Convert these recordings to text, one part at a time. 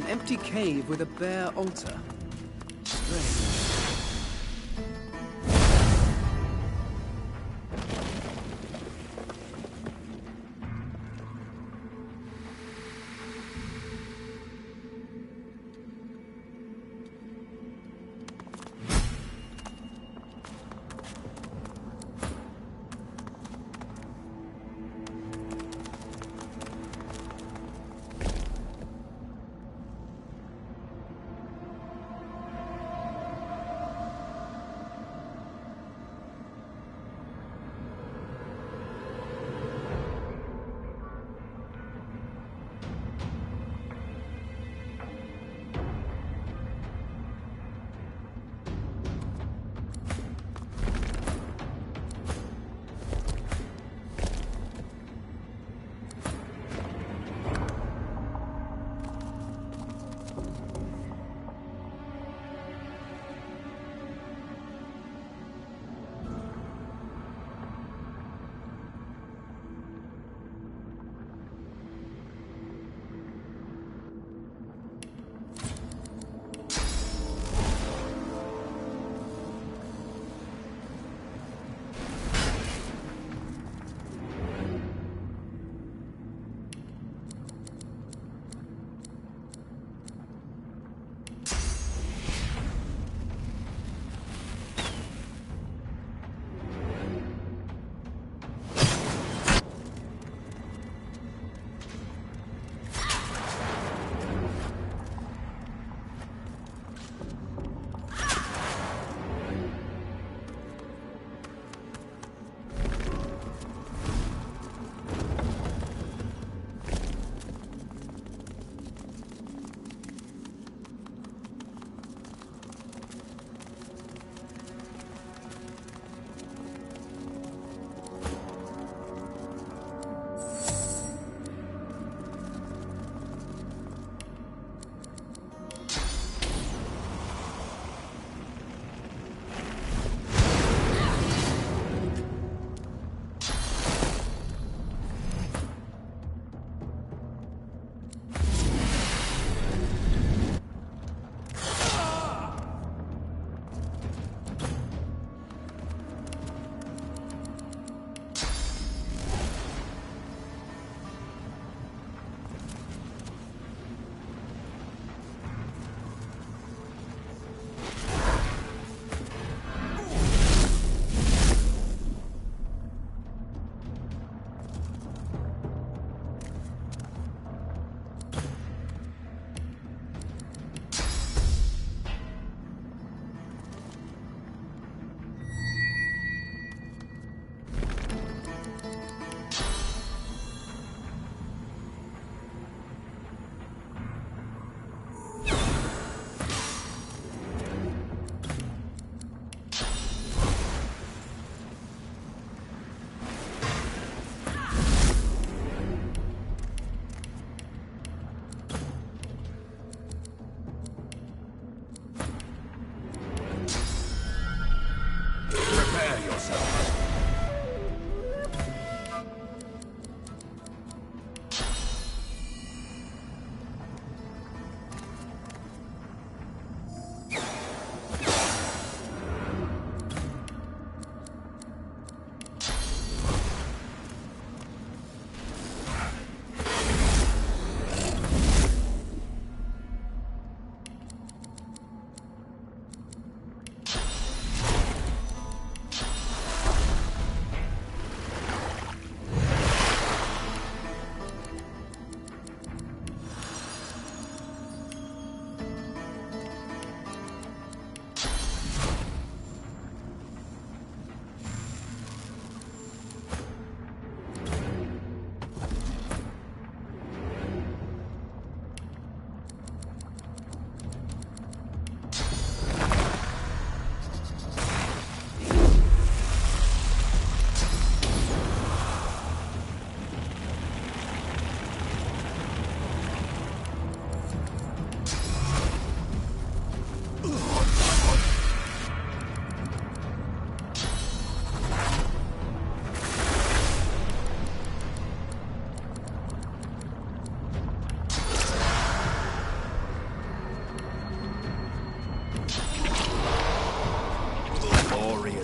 empty cave with a bare altar. Strange.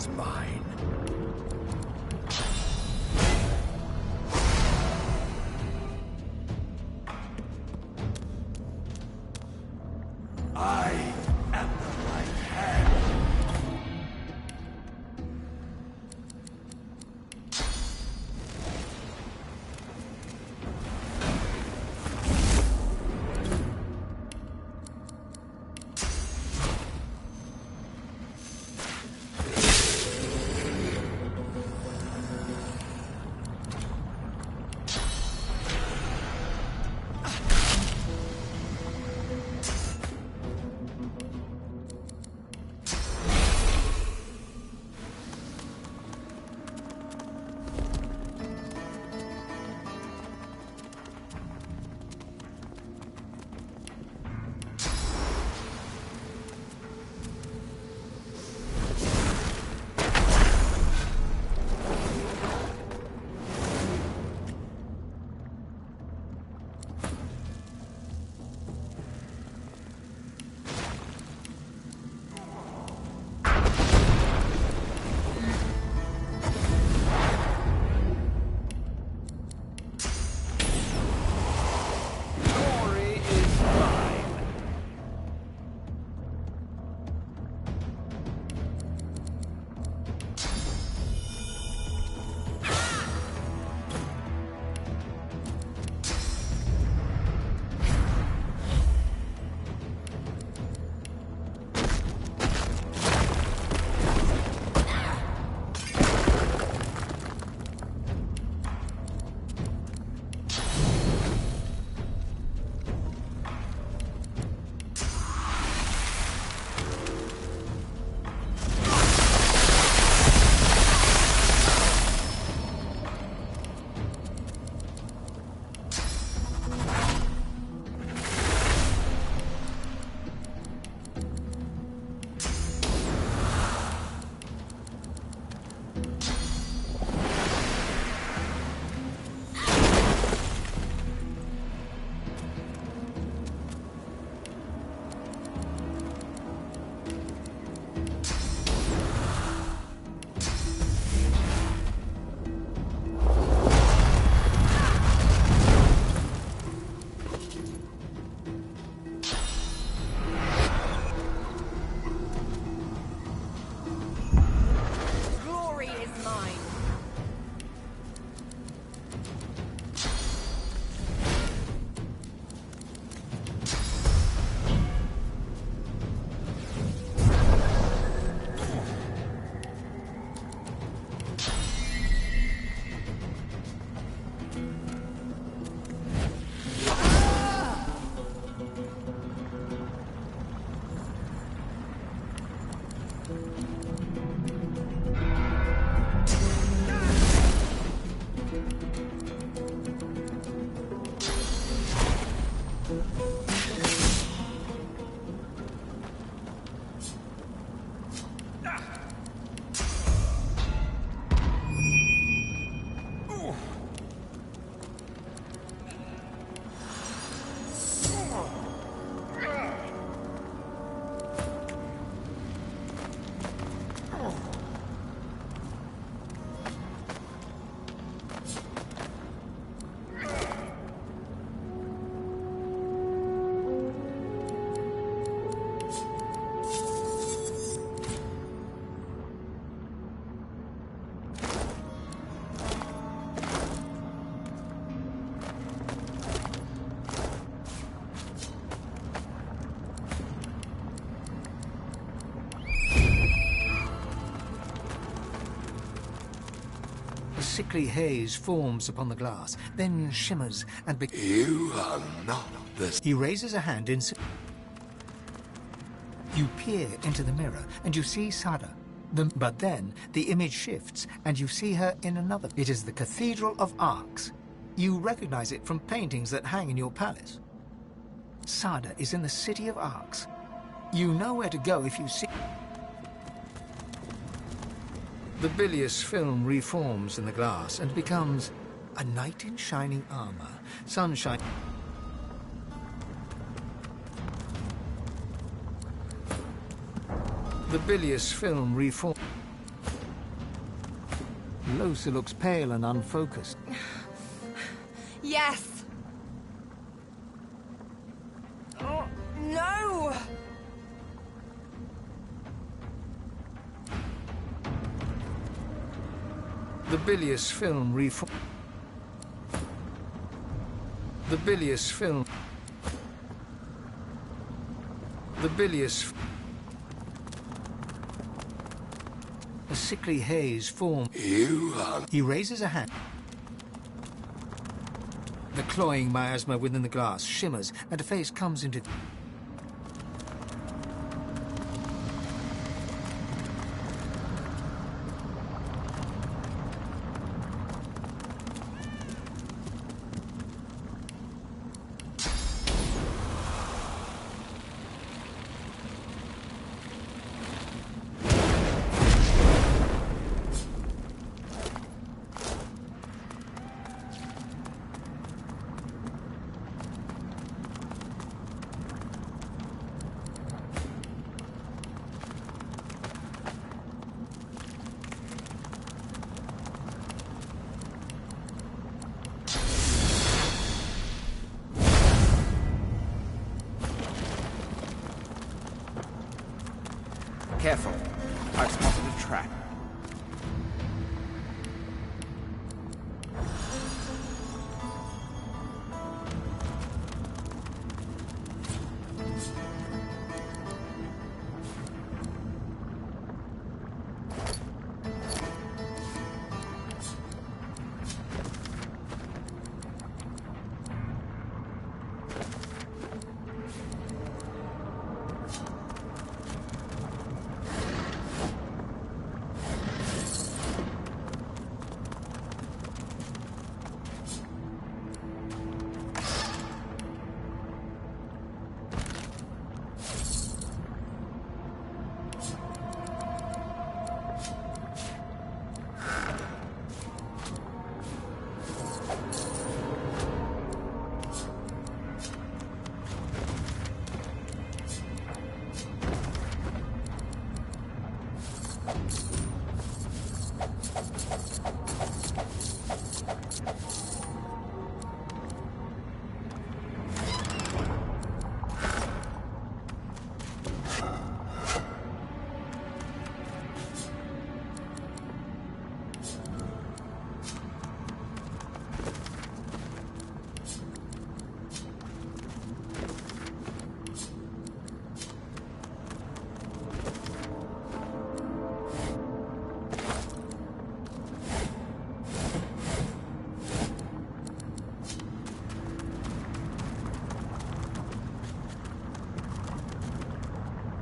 is mine. I am the right hand. sickly haze forms upon the glass, then shimmers and You are not the... He raises a hand in... You peer into the mirror and you see Sada. But then the image shifts and you see her in another. It is the Cathedral of Arcs. You recognize it from paintings that hang in your palace. Sada is in the city of Arcs. You know where to go if you see... The bilious film reforms in the glass and becomes a knight in shining armor, sunshine... The bilious film reforms... Lohse looks pale and unfocused. Yes! Oh, no! The bilious film reform. The bilious film. The bilious. A sickly haze forms. You are... He raises a hand. The cloying miasma within the glass shimmers, and a face comes into... Careful. I've spotted a trap.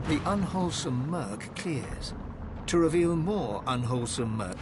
The unwholesome murk clears, to reveal more unwholesome murk.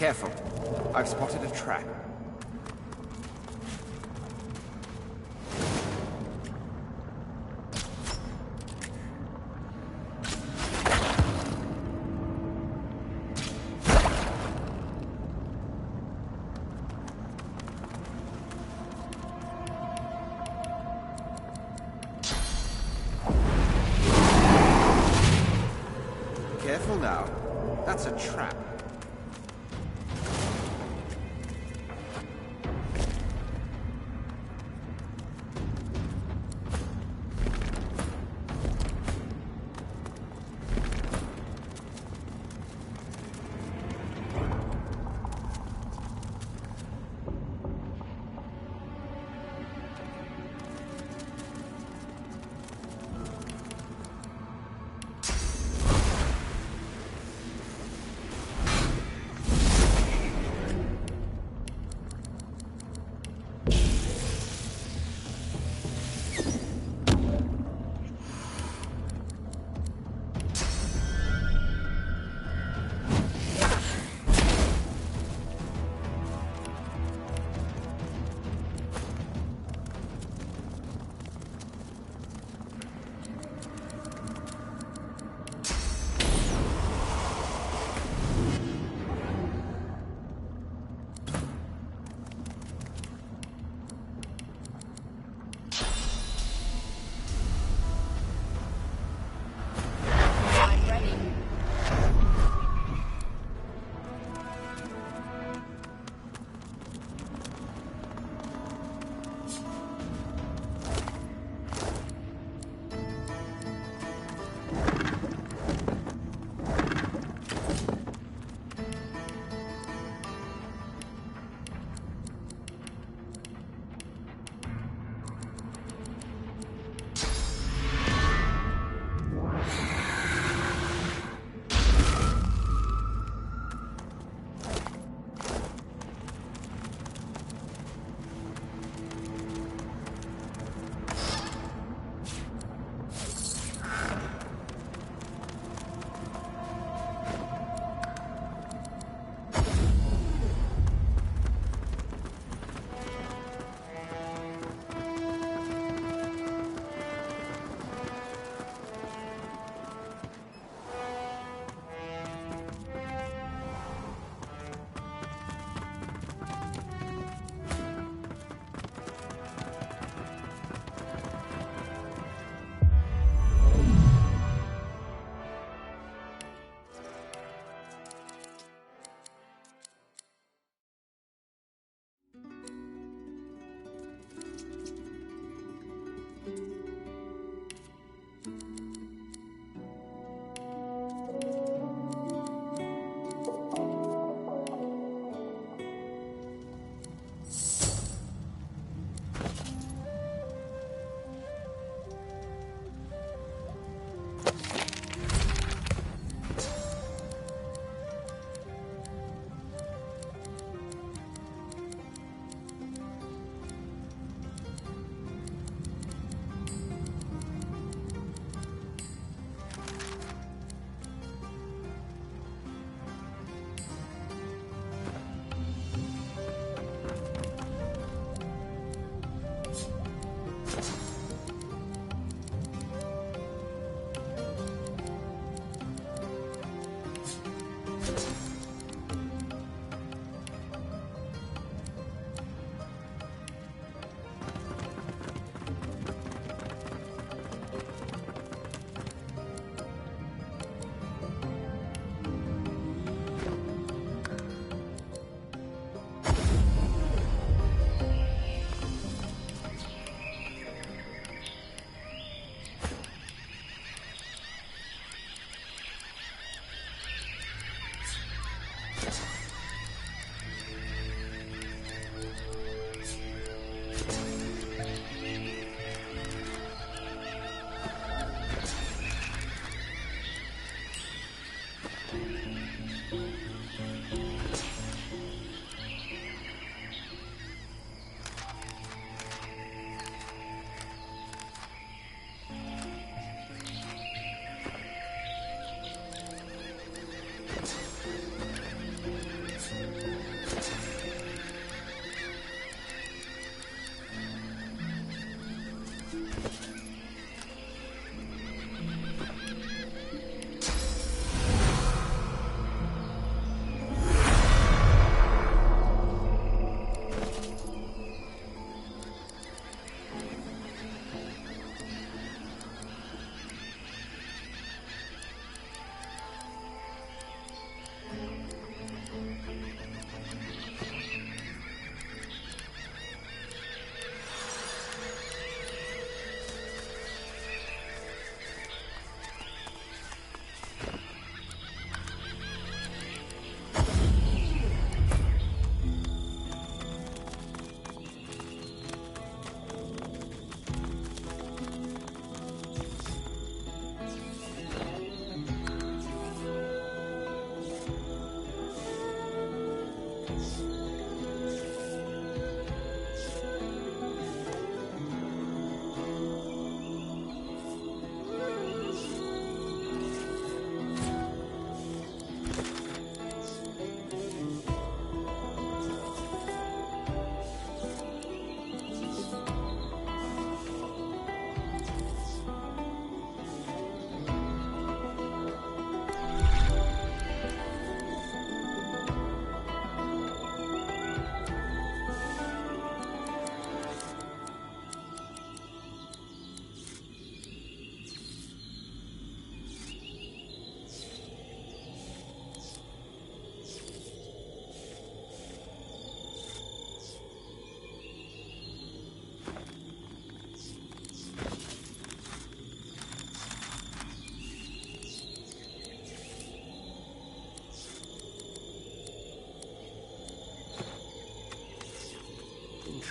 Careful. I've spotted a trap. Careful now. That's a trap.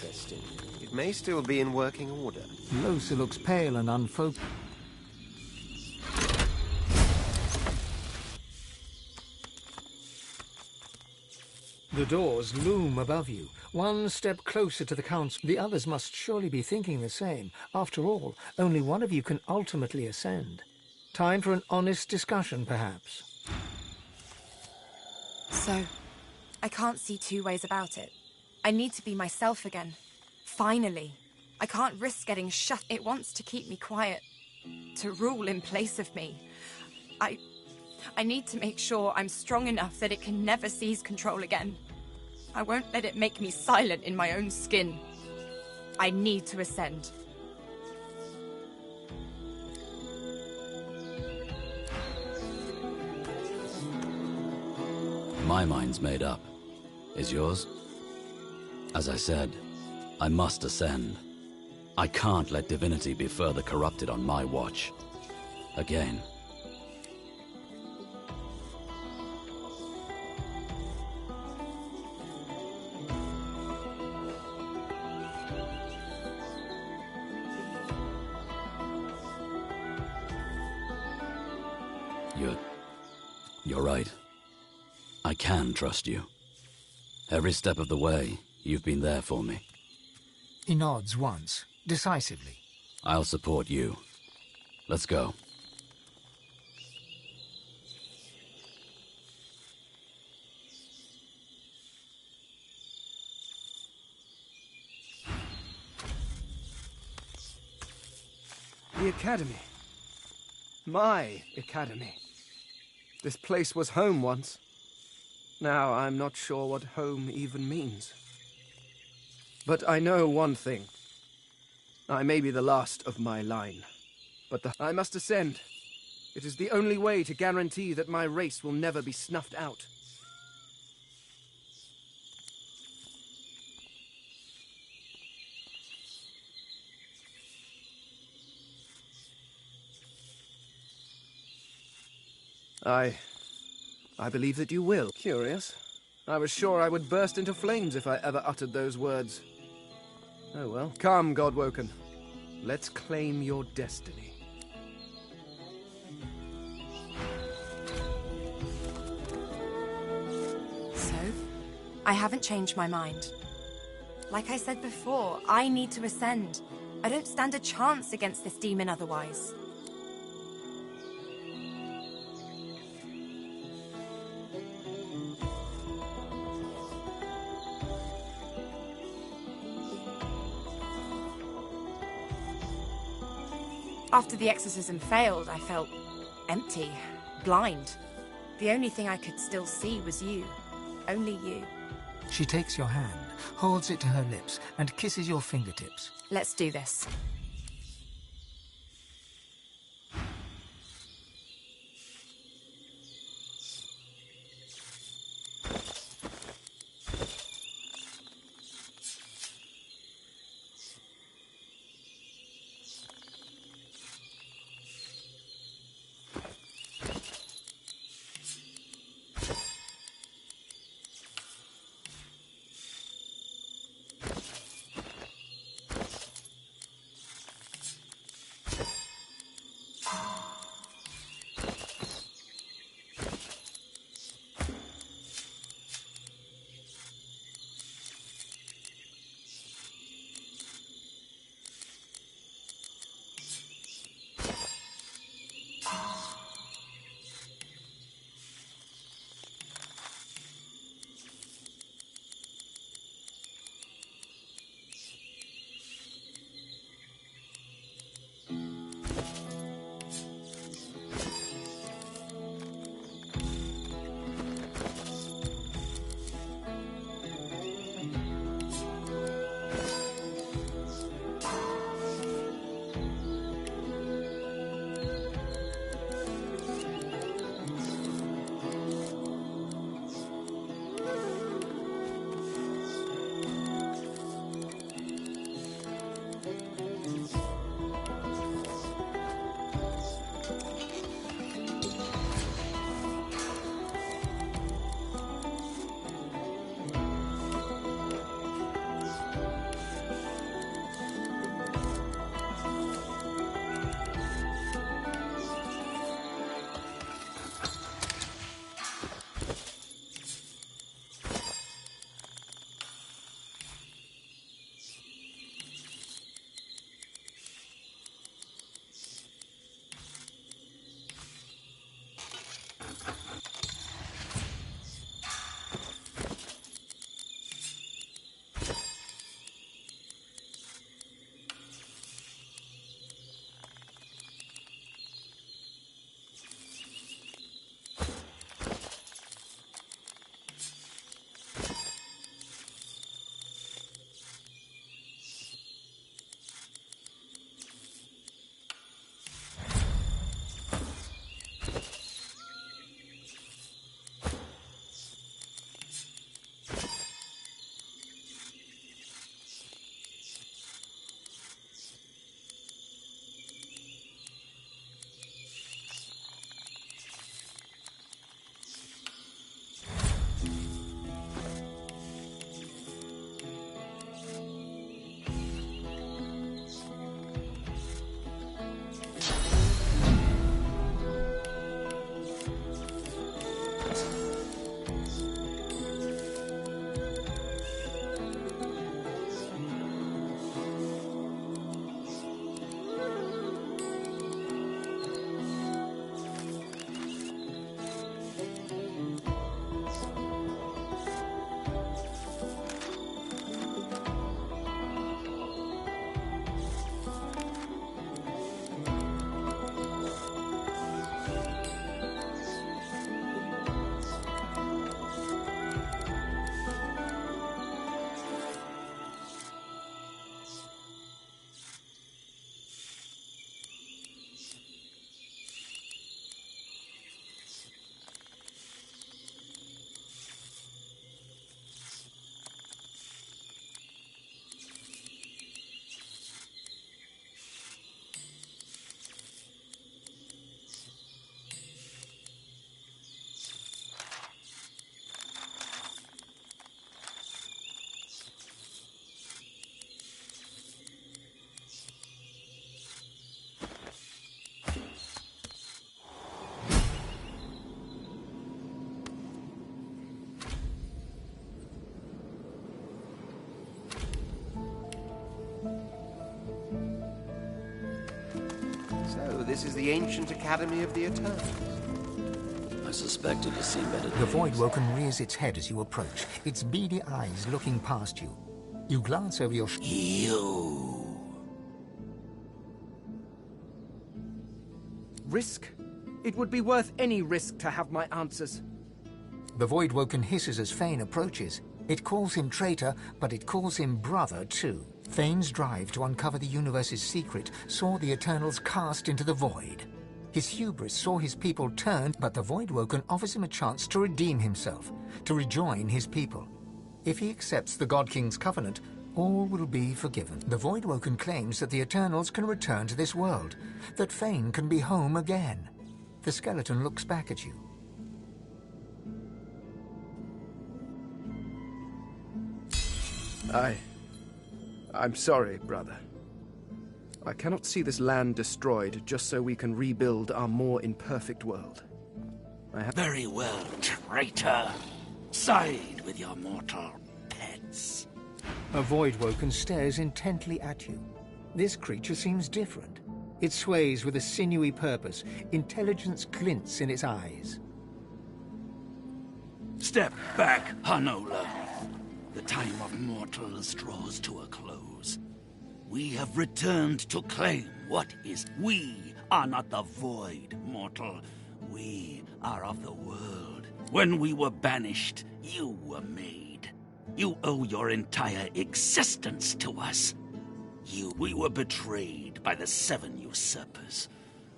Interesting. It may still be in working order. Losa looks pale and unfocused. The doors loom above you, one step closer to the council. The others must surely be thinking the same. After all, only one of you can ultimately ascend. Time for an honest discussion, perhaps. So, I can't see two ways about it. I need to be myself again. Finally. I can't risk getting shut. It wants to keep me quiet. To rule in place of me. I need to make sure I'm strong enough that it can never seize control again. I won't let it make me silent in my own skin. I need to ascend. My mind's made up. Is yours? As I said, I must ascend. I can't let divinity be further corrupted on my watch. Again. You're right. I can trust you. Every step of the way, you've been there for me. He nods once, decisively. I'll support you. Let's go. The academy. My academy. This place was home once. Now I'm not sure what home even means. But I know one thing. I may be the last of my line, but I must ascend. It is the only way to guarantee that my race will never be snuffed out. I believe that you will. Curious. I was sure I would burst into flames if I ever uttered those words. Oh well. Come, Godwoken. Let's claim your destiny. So, I haven't changed my mind. Like I said before, I need to ascend. I don't stand a chance against this demon otherwise. After the exorcism failed, I felt empty, blind. The only thing I could still see was you. Only you. She takes your hand, holds it to her lips, and kisses your fingertips. Let's do this. So this is the ancient Academy of the Eternal. I suspected you seemed better. The Voidwoken rears its head as you approach, its beady eyes looking past you. You glance over your Risk? It would be worth any risk to have my answers. The Voidwoken hisses as Fane approaches. It calls him traitor, but it calls him brother too. Fane's drive to uncover the universe's secret saw the Eternals cast into the void. His hubris saw his people turned, but the Voidwoken offers him a chance to redeem himself, to rejoin his people. If he accepts the God King's covenant, all will be forgiven. The Voidwoken claims that the Eternals can return to this world, that Fane can be home again. The skeleton looks back at you. I'm sorry, brother. I cannot see this land destroyed just so we can rebuild our more imperfect world. Very well, traitor. Side with your mortal pets. A Voidwoken stares intently at you. This creature seems different. It sways with a sinewy purpose. Intelligence glints in its eyes. Step back, Hanola. The time of mortals draws to a close. We have returned to claim what is. We are not the void, mortal. We are of the world. When we were banished, you were made. You owe your entire existence to us. We were betrayed by the 7 usurpers.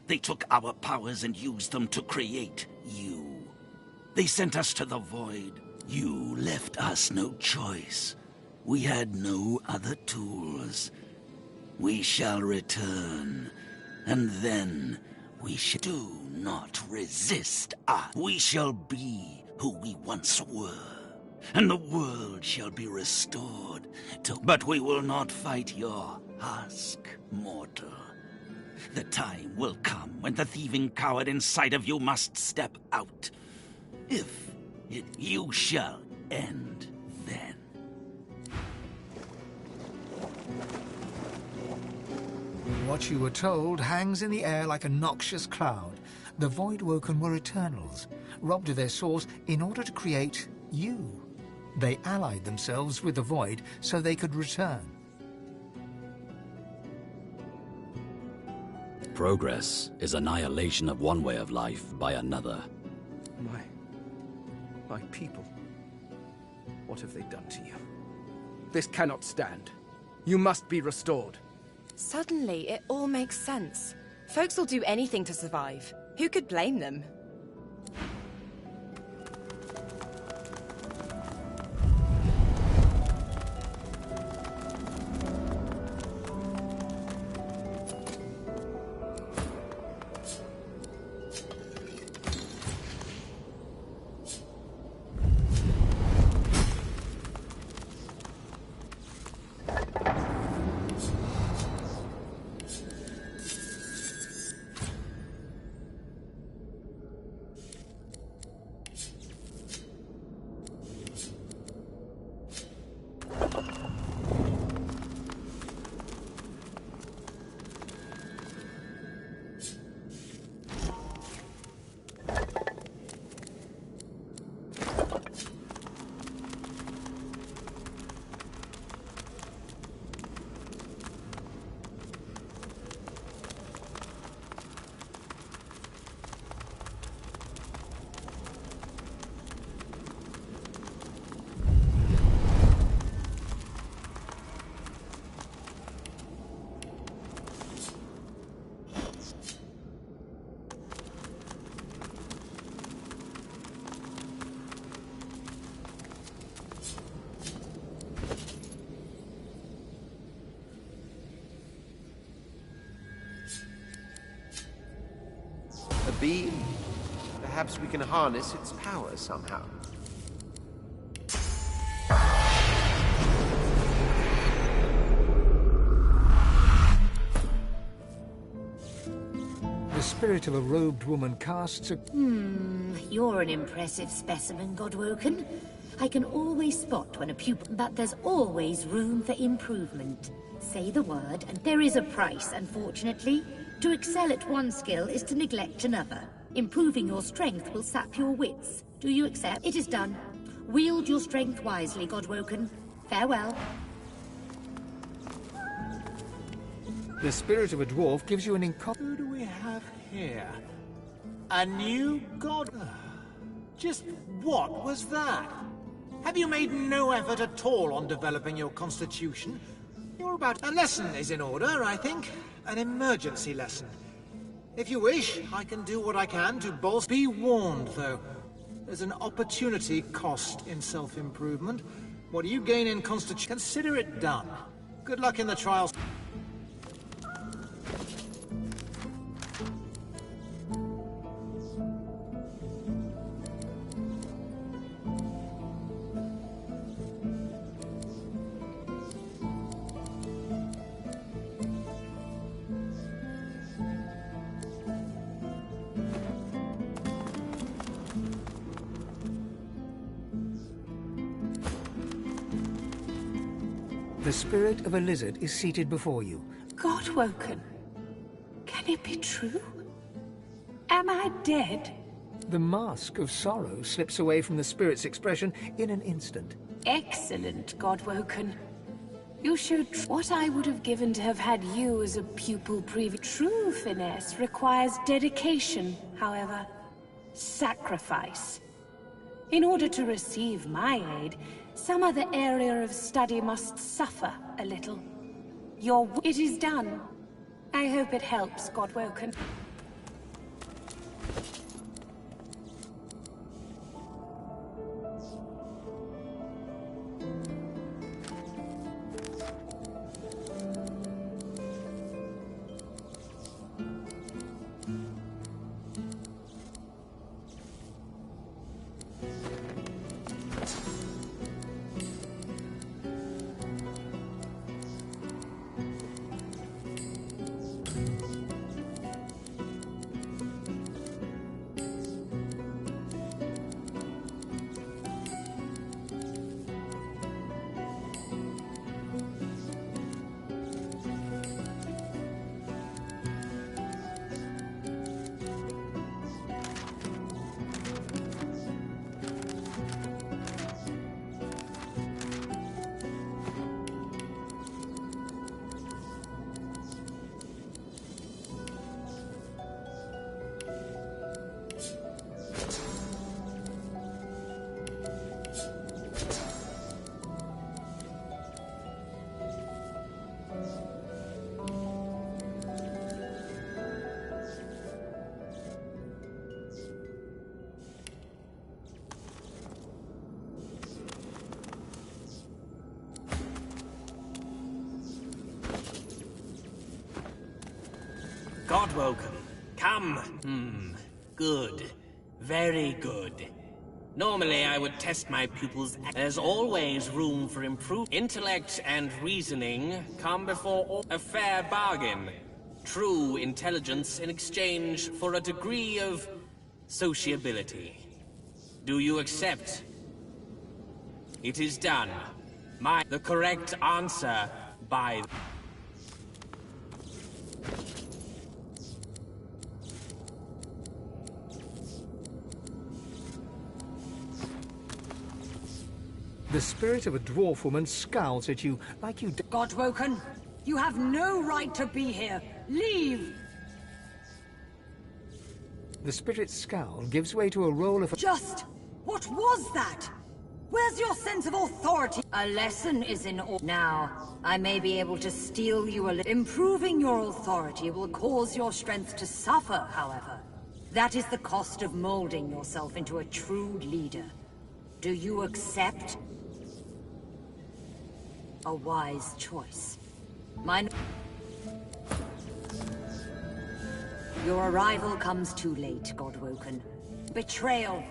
They took our powers and used them to create you. They sent us to the void. You left us no choice. We had no other tools. We shall return, and then we shall do not resist us. We shall be who we once were, and the world shall be restored to. But we will not fight your husk, mortal. The time will come when the thieving coward inside of you must step out. You shall end then. What you were told hangs in the air like a noxious cloud. The Voidwoken were Eternals, robbed of their source in order to create you. They allied themselves with the Void so they could return. Progress is annihilation of one way of life by another. My people. What have they done to you? This cannot stand. You must be restored. Suddenly, it all makes sense. Folks will do anything to survive. Who could blame them? A beam? Perhaps we can harness its power somehow. The spirit of a robed woman casts a... You're an impressive specimen, Godwoken. I can always spot when a pupil... But there's always room for improvement. Say the word, and there is a price, unfortunately. To excel at one skill is to neglect another. Improving your strength will sap your wits. Do you accept? It is done. Wield your strength wisely, Godwoken. Farewell. The spirit of a dwarf gives you an Who do we have here? A new god? Just what was that? Have you made no effort at all on developing your constitution? You're about... A lesson is in order, I think. An emergency lesson. If you wish, I can do what I can to bolster... Be warned, though. There's an opportunity cost in self-improvement. What do you gain in constitution? Consider it done. Good luck in the trials. The spirit of a lizard is seated before you. Godwoken. Can it be true? Am I dead? The mask of sorrow slips away from the spirit's expression in an instant. Excellent, Godwoken. You showed what I would have given to have had you as a pupil True finesse requires dedication, however. Sacrifice. In order to receive my aid, some other area of study must suffer a little. It is done. I hope it helps, Godwoken. Godwoken, come. Good. Very good. Normally I would test my pupils. There's always room for improvement. Intellect and reasoning come before a fair bargain. True intelligence in exchange for a degree of sociability. Do you accept? It is done. The correct answer by... The spirit of a dwarf woman scowls at you like you... Godwoken, you have no right to be here. Leave! The spirit's scowl gives way to a roll of... Just... what was that? Where's your sense of authority? A lesson is in order. Now, I may be able to steal you a little. Improving your authority will cause your strength to suffer, however. That is the cost of molding yourself into a true leader. Do you accept? A wise choice. Your arrival comes too late, Godwoken. Betrayal.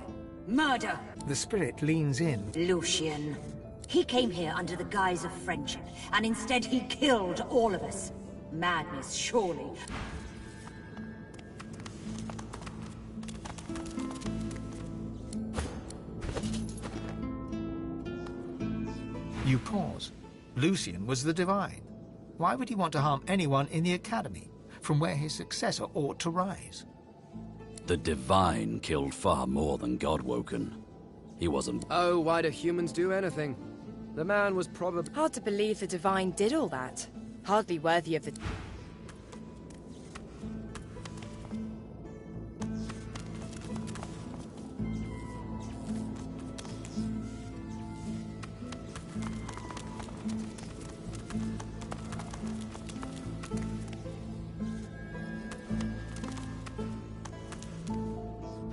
Murder. The spirit leans in. Lucian. He came here under the guise of friendship, and instead he killed all of us. Madness, surely. You pause. Lucian was the divine. Why would he want to harm anyone in the academy? from where his successor ought to rise. The Divine killed far more than Godwoken. He wasn't... Oh, why do humans do anything? The man was probably... Hard to believe the Divine did all that. Hardly worthy of the...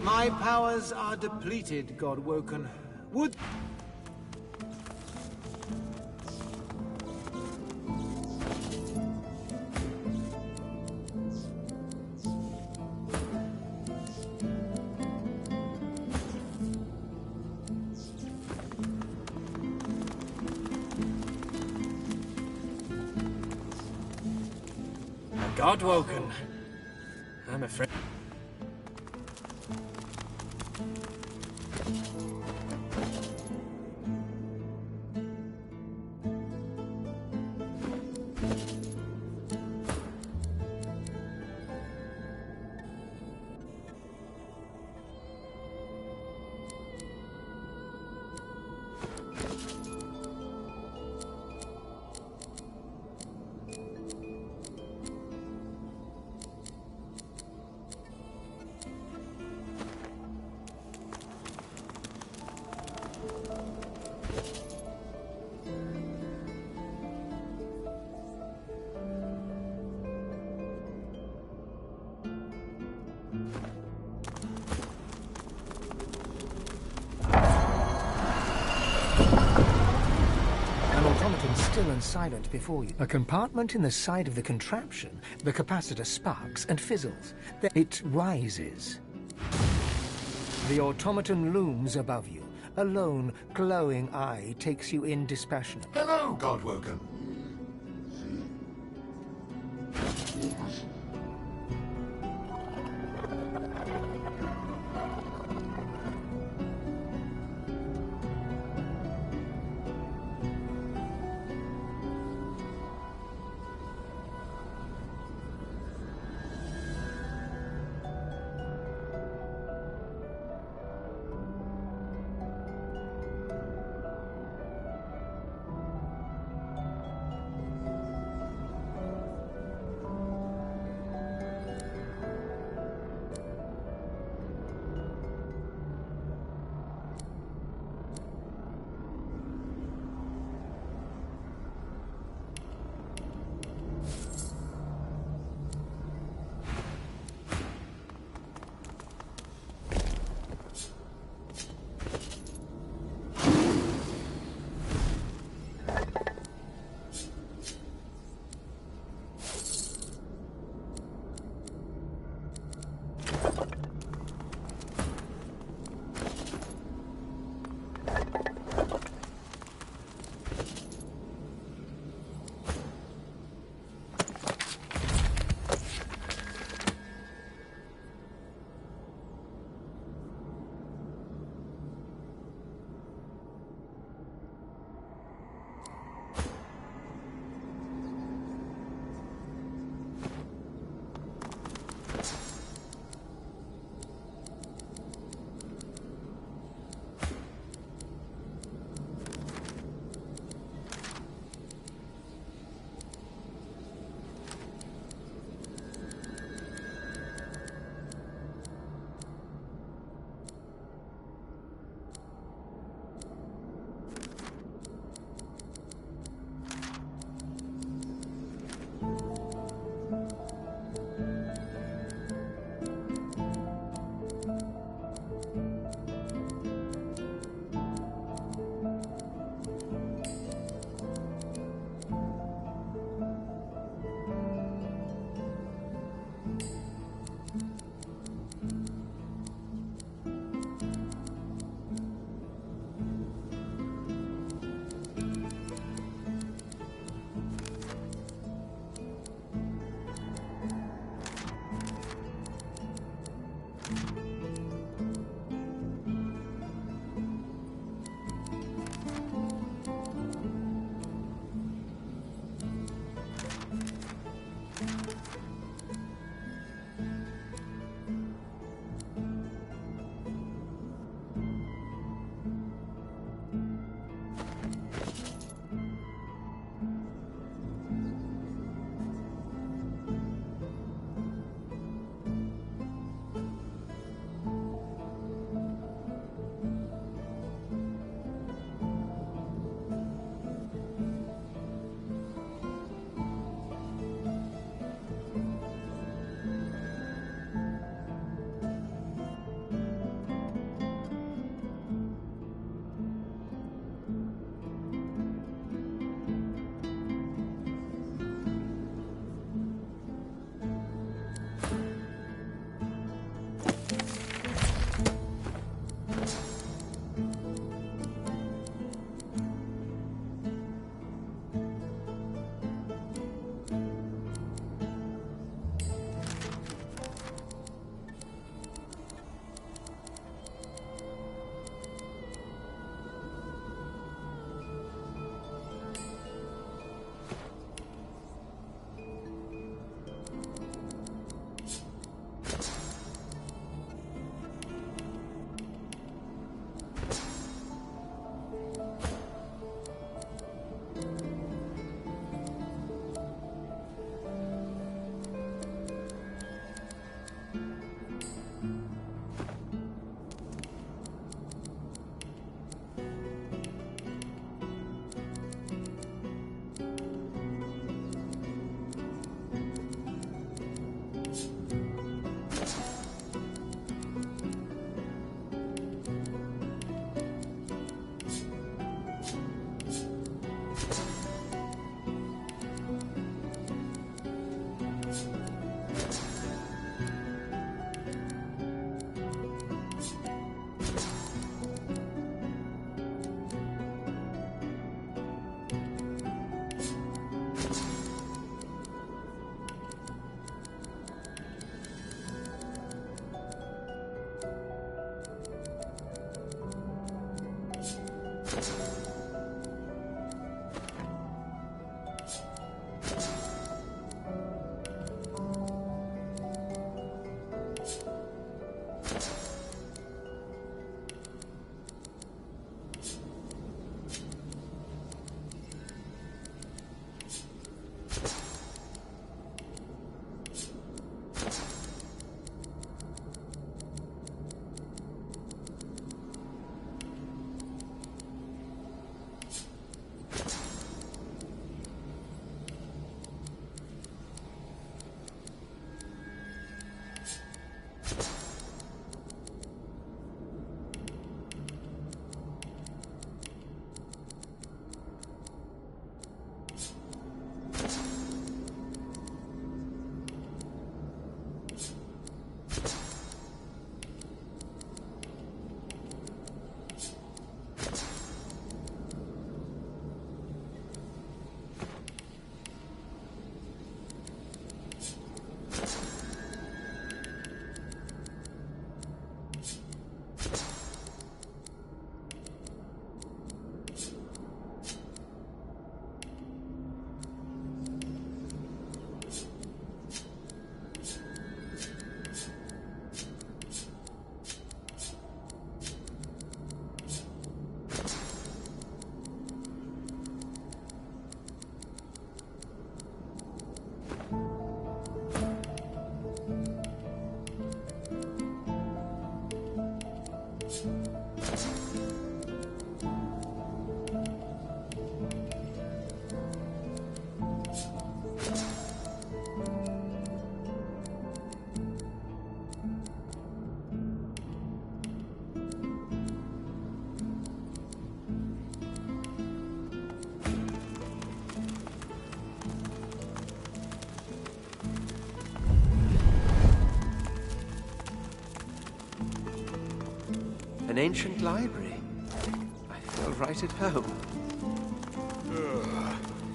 My powers are depleted, Godwoken. Would... Godwoken. I'm afraid... Still and silent before you. A compartment in the side of the contraption, the capacitor sparks and fizzles. Then it rises. The automaton looms above you. A lone, glowing eye takes you in dispassionate. Hello, Godwoken. An ancient library. I feel right at home.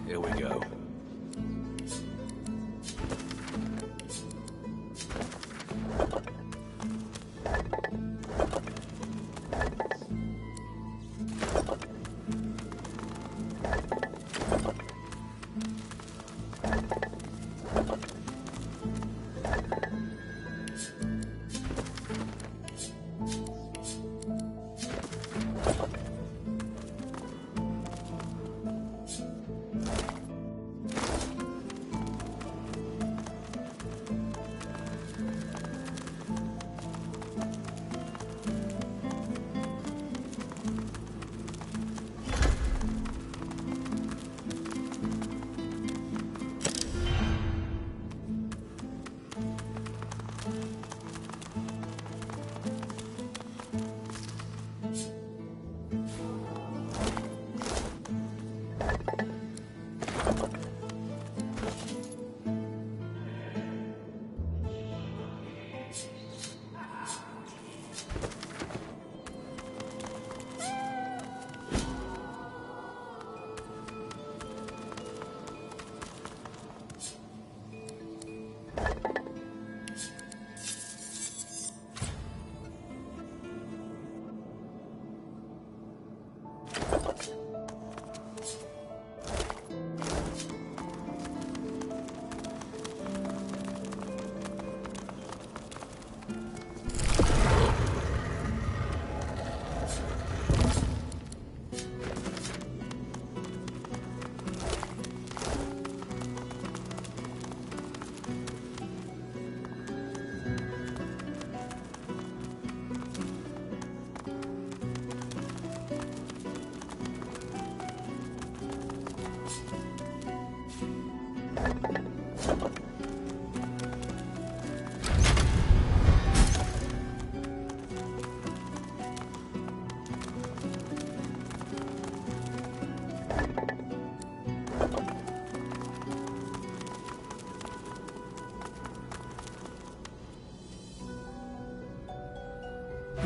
Here we go.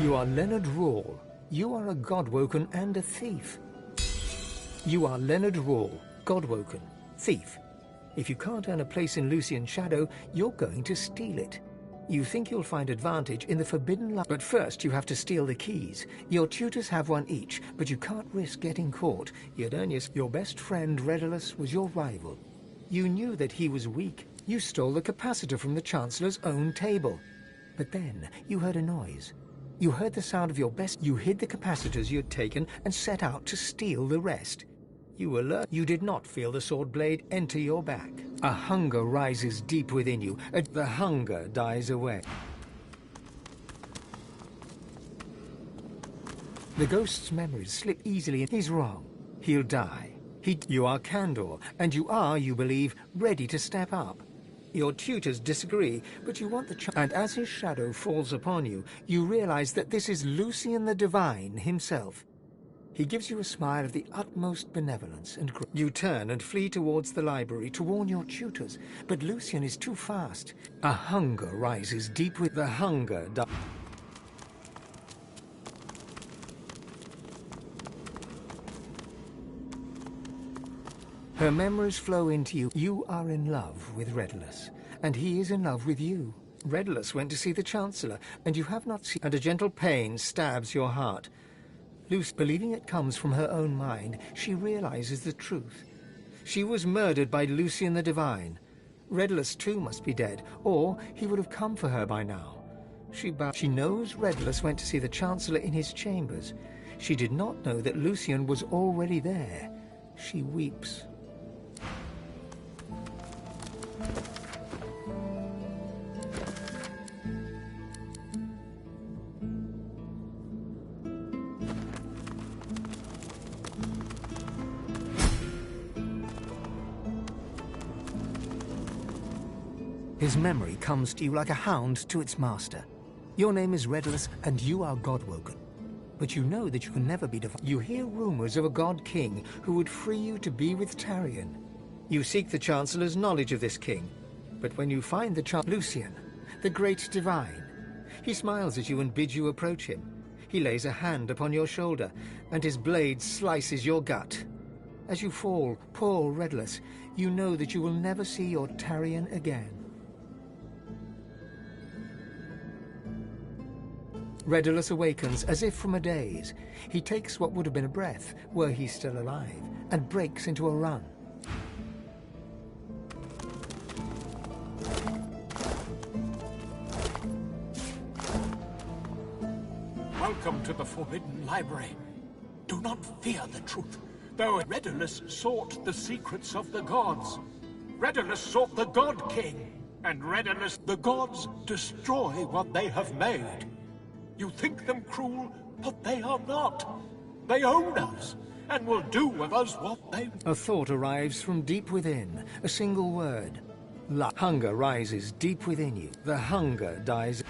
You are Leonard Rawle. You are a Godwoken and a thief. You are Leonard Rawle, Godwoken, thief. If you can't earn a place in Lucian's shadow, you're going to steal it. You think you'll find advantage in the Forbidden Library, but first you have to steal the keys. Your tutors have one each, but you can't risk getting caught. You'd earn your best friend, Redulus, was your rival. You knew that he was weak. You stole the capacitor from the Chancellor's own table. But then you heard a noise. You heard the sound of your best. You hid the capacitors you had taken and set out to steal the rest. You alert. You did not feel the sword blade enter your back. A hunger rises deep within you. The hunger dies away. The ghost's memories slip easily. He's wrong. He'll die. You are Candor, and you are, you believe, ready to step up. Your tutors disagree, but you want the chance. And as his shadow falls upon you, you realize that this is Lucian the Divine himself. He gives you a smile of the utmost benevolence and grace. You turn and flee towards the library to warn your tutors, but Lucian is too fast. A hunger rises deep with the hunger. Her memories flow into you. You are in love with Redulus, and he is in love with you. Redulus went to see the Chancellor, and you have not seen... And a gentle pain stabs your heart. Lucy, believing it comes from her own mind, she realizes the truth. She was murdered by Lucian the Divine. Redulus too must be dead, or he would have come for her by now. She knows Redulus went to see the Chancellor in his chambers. She did not know that Lucian was already there. She weeps. His memory comes to you like a hound to its master. Your name is Redulus, and you are Godwoken. But you know that you can never be defined. You hear rumors of a god king who would free you to be with Tarion. You seek the Chancellor's knowledge of this king. But when you find the Lucian, the great divine, he smiles at you and bids you approach him. He lays a hand upon your shoulder, and his blade slices your gut. As you fall, poor Redulus, you know that you will never see your Tarion again. Redulus awakens as if from a daze. He takes what would have been a breath, were he still alive, and breaks into a run. Welcome to the Forbidden Library. Do not fear the truth. Though Redulus sought the secrets of the gods, Redulus sought the God King, and Redulus the gods destroy what they have made. You think them cruel, but they are not. They own us, and will do with us what they... A thought arrives from deep within, a single word. Hunger rises deep within you. The hunger dies...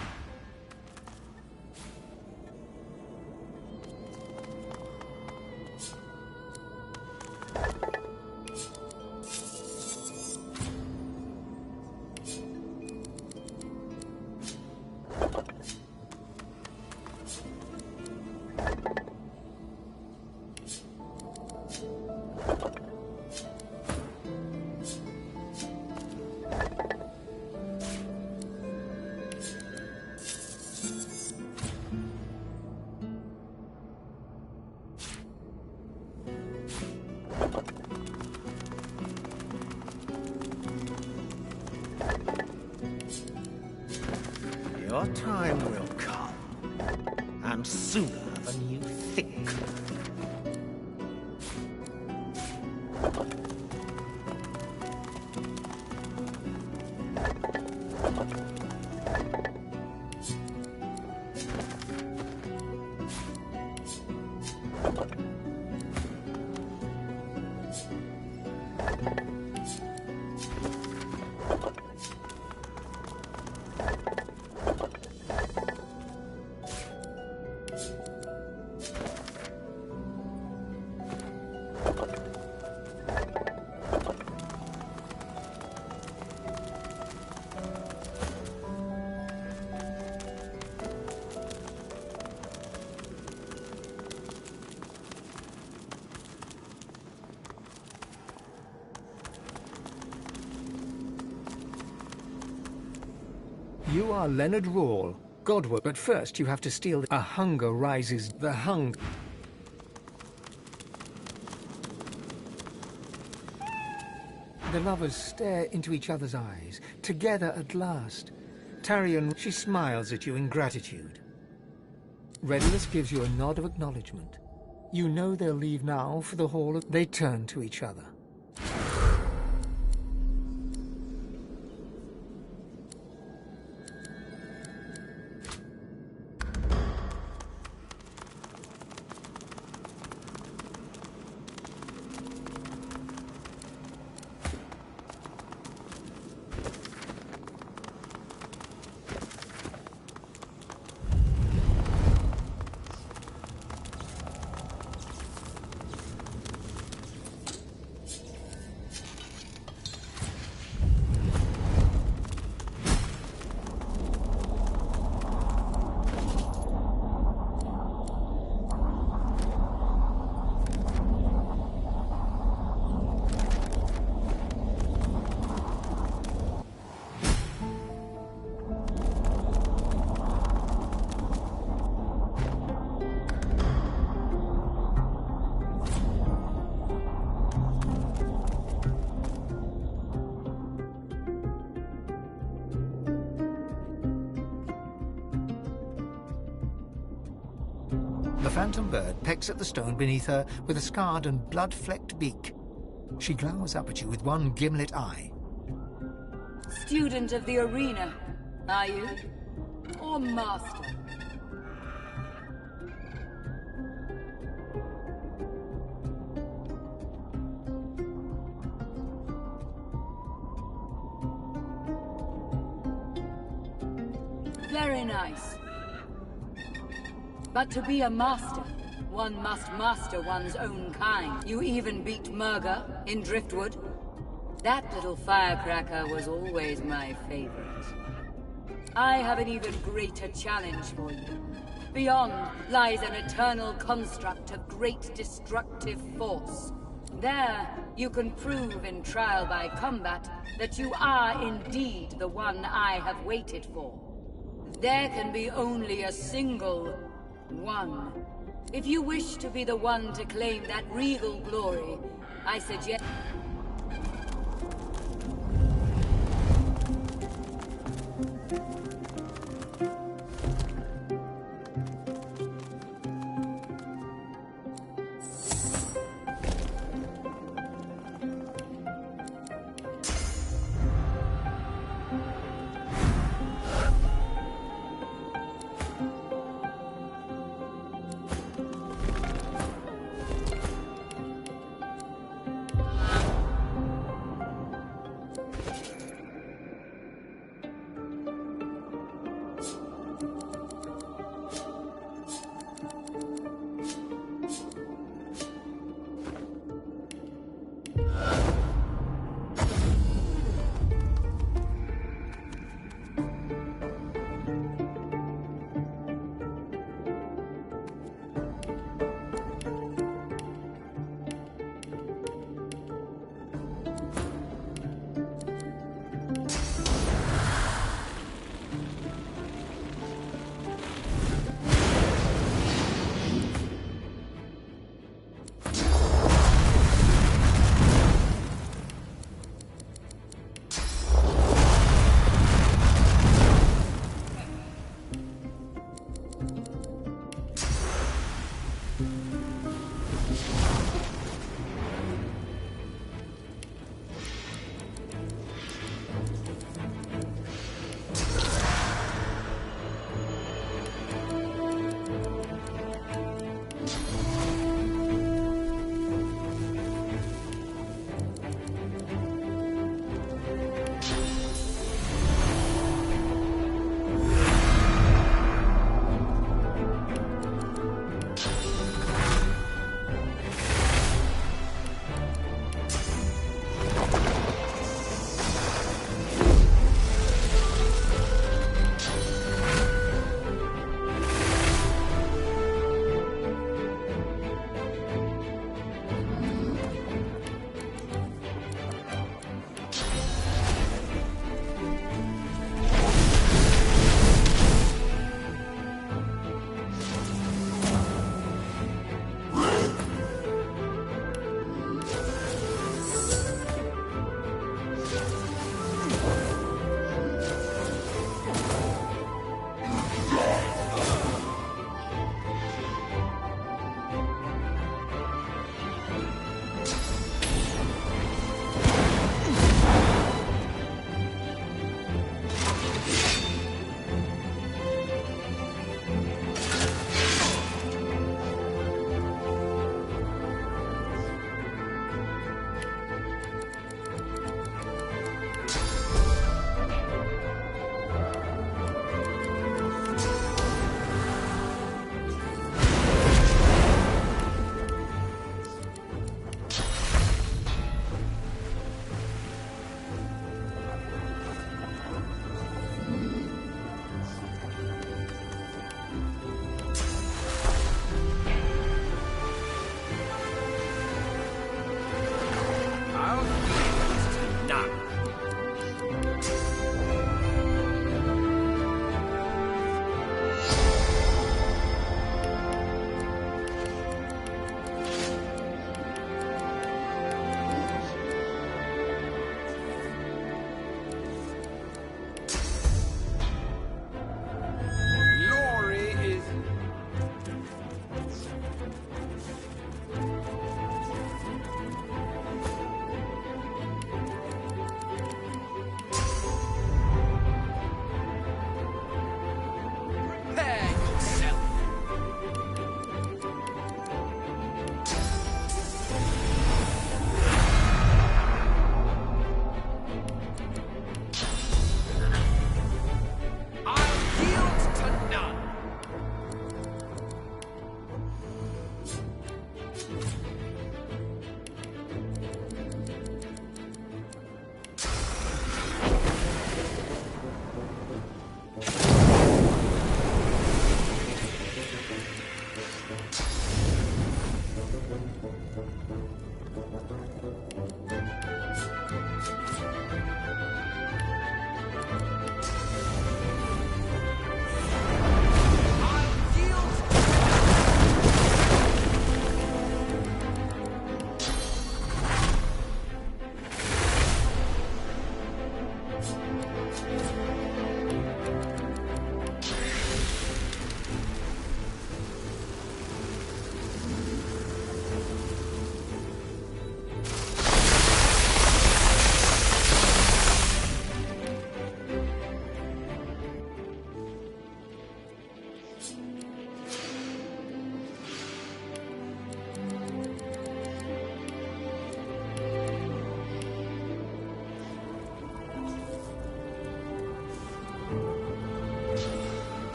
Your time will come, and sooner than you think. You are Leonard Rawle, Godwork, but first you have to steal... A hunger rises, the hunger... The lovers stare into each other's eyes, together at last. Tarion, she smiles at you in gratitude. Redulus gives you a nod of acknowledgement. You know they'll leave now for the hall of... They turn to each other. The phantom bird pecks at the stone beneath her with a scarred and blood-flecked beak. She glowers up at you with one gimlet eye. Student of the arena, are you? Or master? Very nice. But to be a master, one must master one's own kind. You even beat Murga in Driftwood. That little firecracker was always my favorite. I have an even greater challenge for you. Beyond lies an eternal construct of great destructive force. There, you can prove in trial by combat that you are indeed the one I have waited for. There can be only a single one. If you wish to be the one to claim that regal glory, I suggest...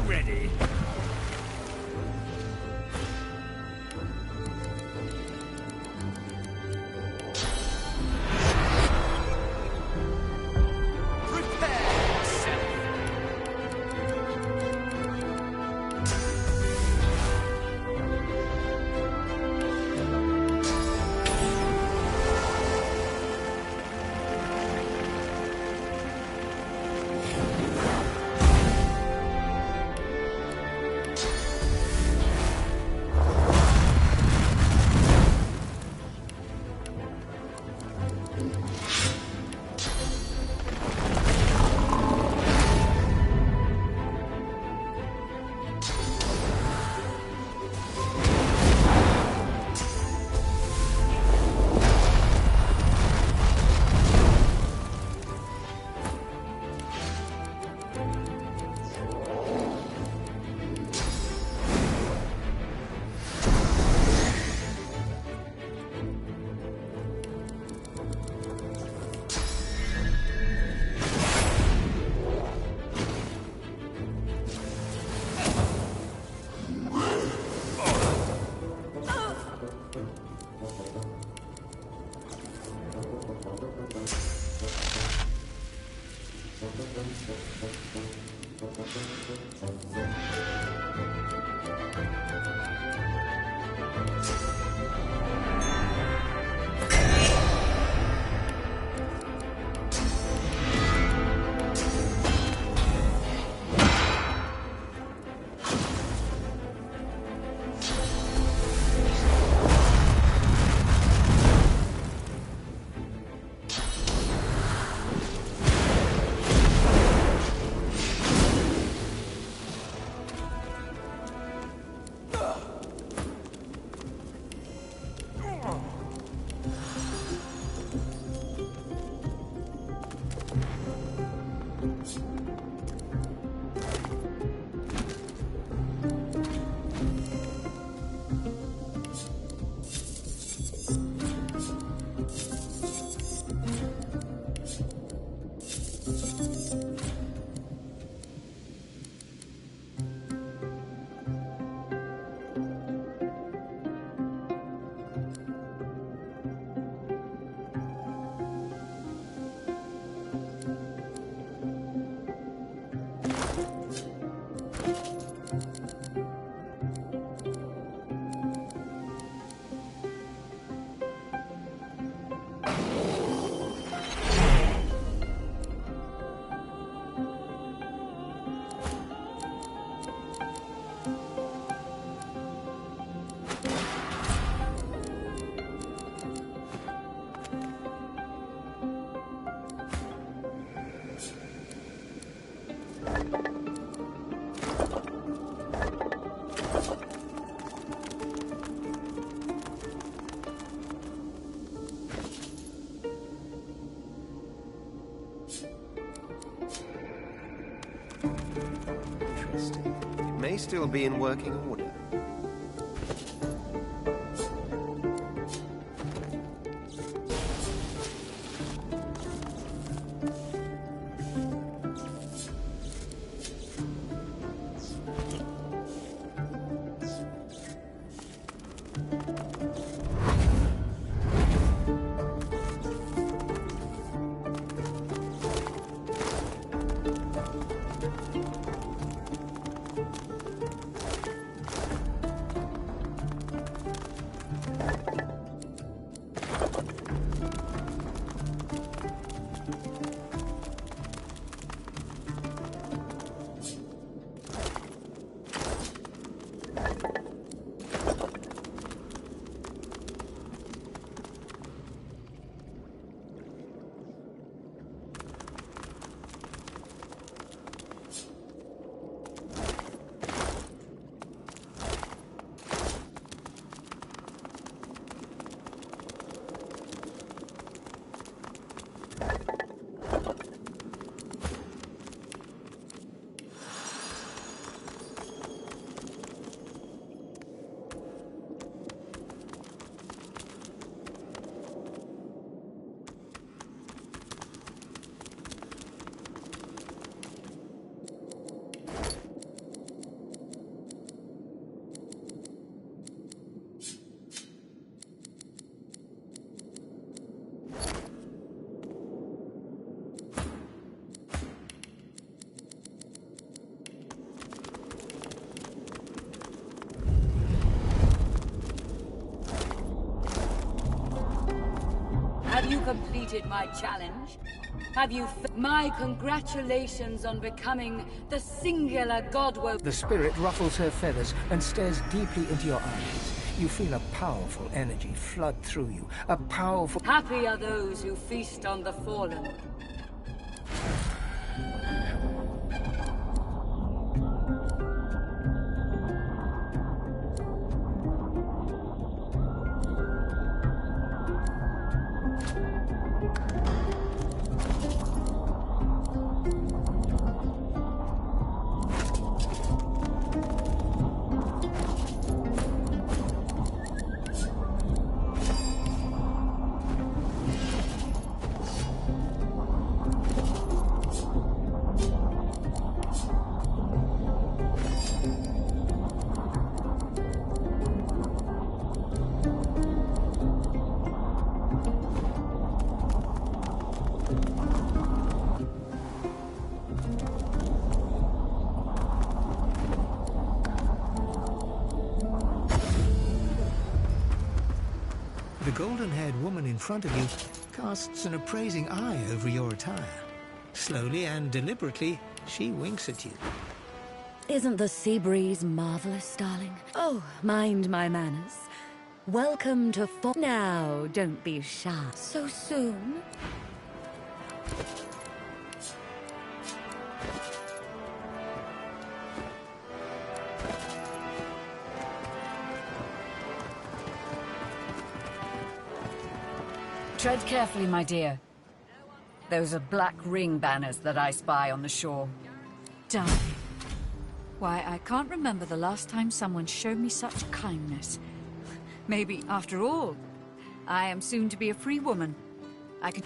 ready? May still be in working order. completed my challenge? Have you... My congratulations on becoming the singular Godwoken... The spirit ruffles her feathers and stares deeply into your eyes. You feel a powerful energy flood through you. A powerful... Happy are those who feast on the fallen. The golden-haired woman in front of you casts an appraising eye over your attire. Slowly and deliberately, she winks at you. Isn't the sea breeze marvelous, darling? Oh, mind my manners. Welcome to Now, don't be shy. So soon? Tread carefully, my dear. Those are black ring banners that I spy on the shore. Darling. Why, I can't remember the last time someone showed me such kindness. Maybe, after all, I am soon to be a free woman. I can...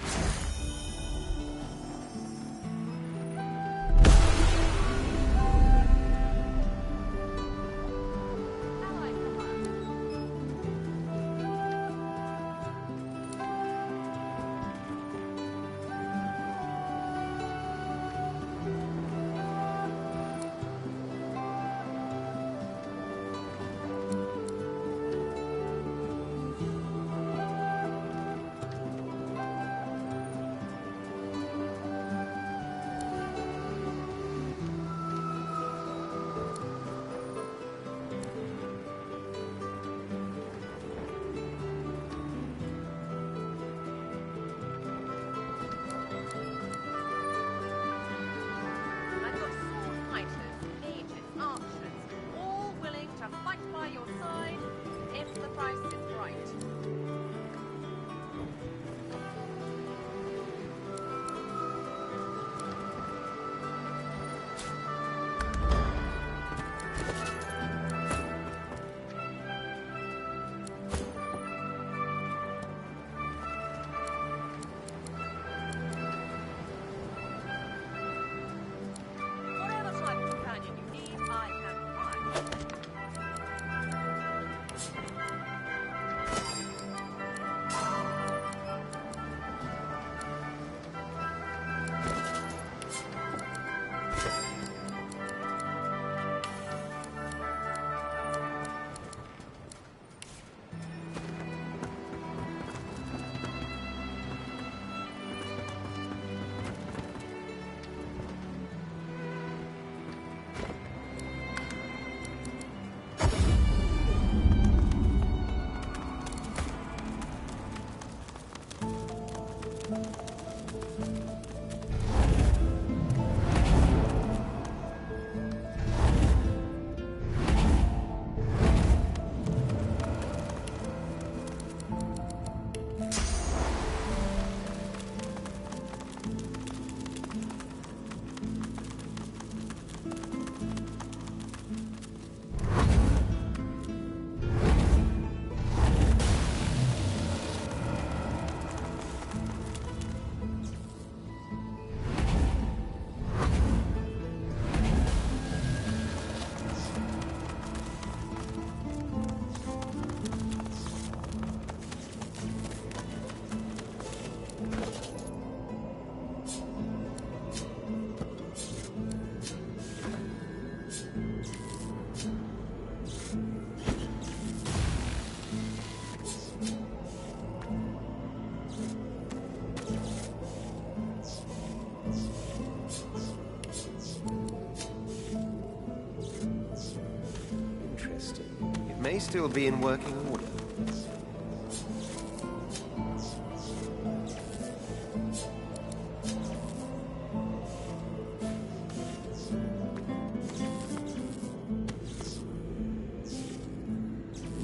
may still be in working order.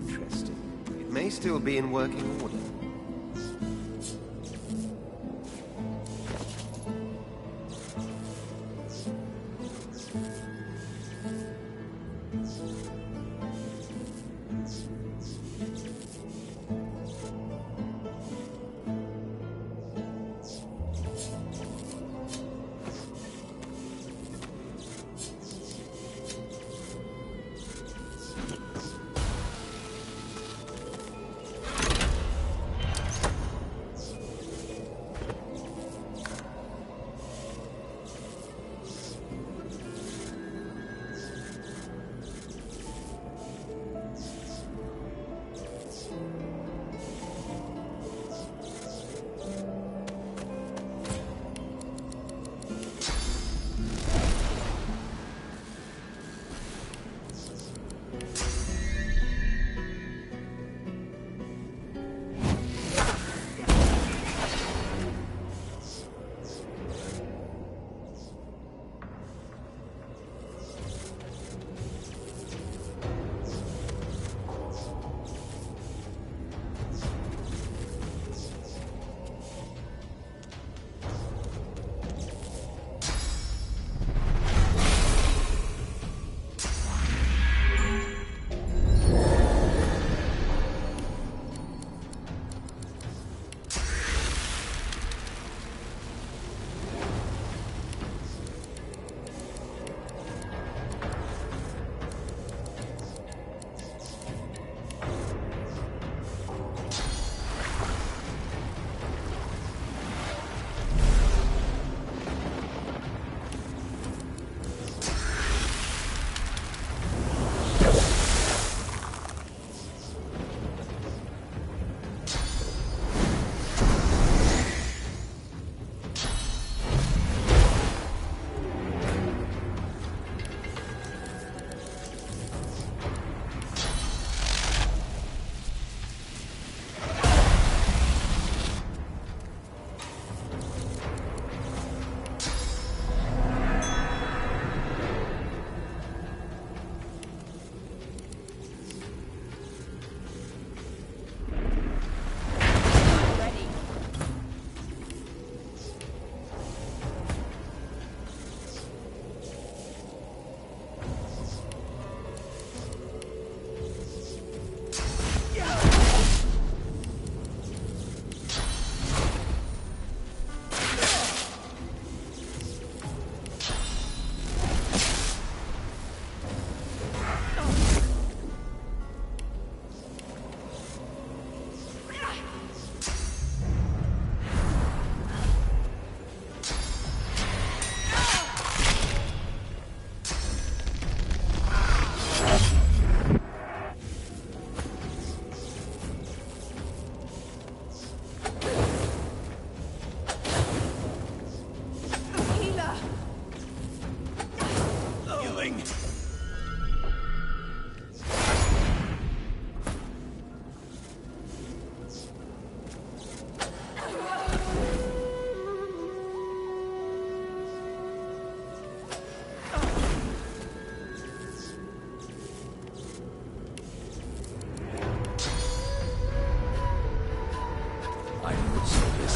Interesting. It may still be in working order.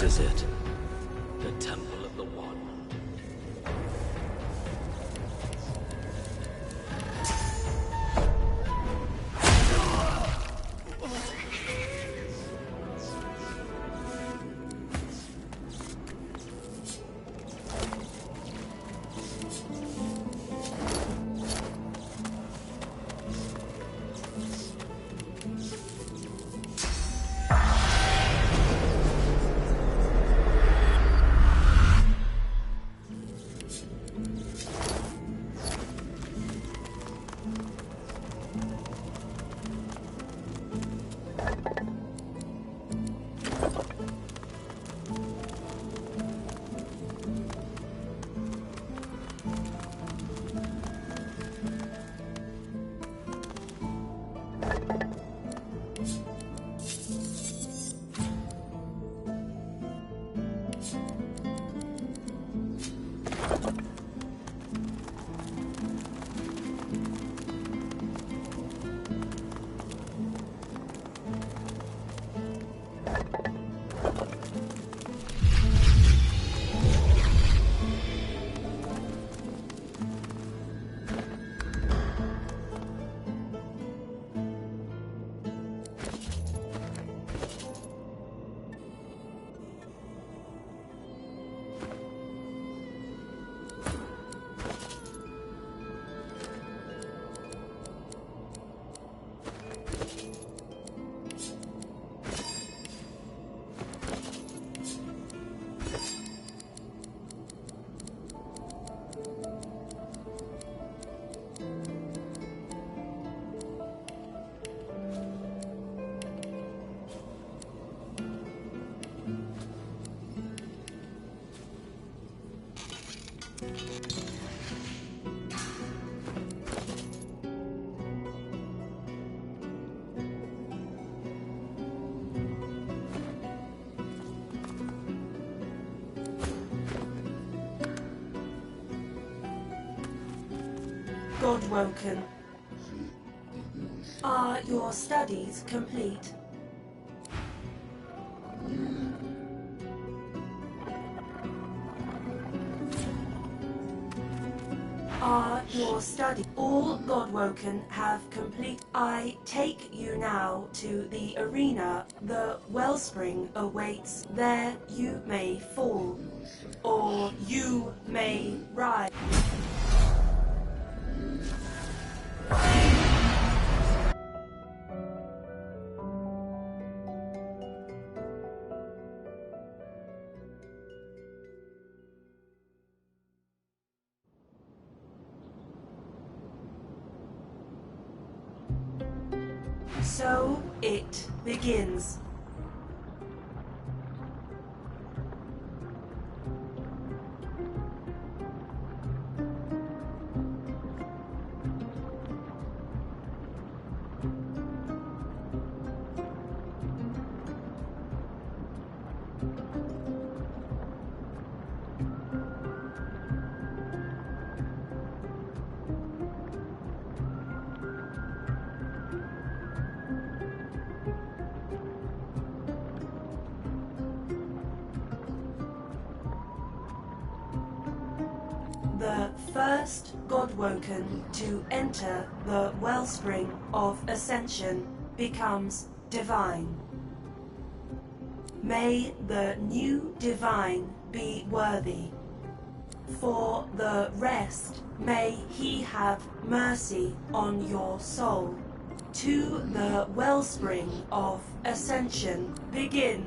This is it. The Temple of the One. Godwoken. Are your studies complete? Are your studies... All Godwoken have complete... I take you now to the arena. The wellspring awaits. There you may fall, or you may rise. So it begins. The first Godwoken to enter the wellspring of ascension becomes divine. May the new divine be worthy. For the rest, may he have mercy on your soul. To the wellspring of ascension begin.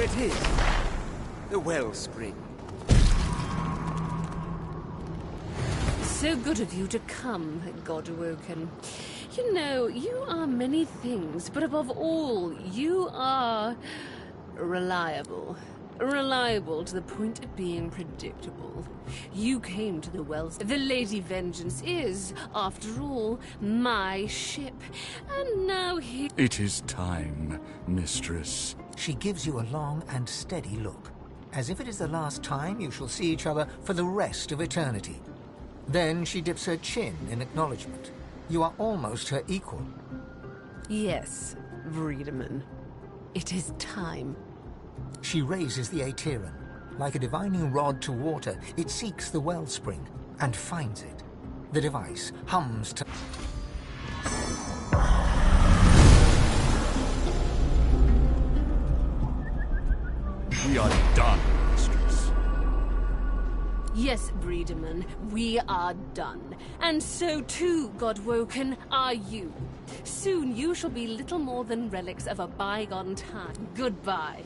it is. The wellspring. So good of you to come, Godwoken. You know, you are many things, but above all, you are reliable. Reliable to the point of being predictable. You came to the wells. The Lady Vengeance is, after all, my ship. And now here... It is time, mistress. She gives you a long and steady look, as if it is the last time you shall see each other for the rest of eternity. Then she dips her chin in acknowledgement. You are almost her equal. Yes, Vredeman. It is time. She raises the Aetherin. Like a divining rod to water, it seeks the wellspring and finds it. The device hums to... We are done, mistress. Yes, Vredeman, we are done. And so too, Godwoken, are you. Soon you shall be little more than relics of a bygone time. Goodbye.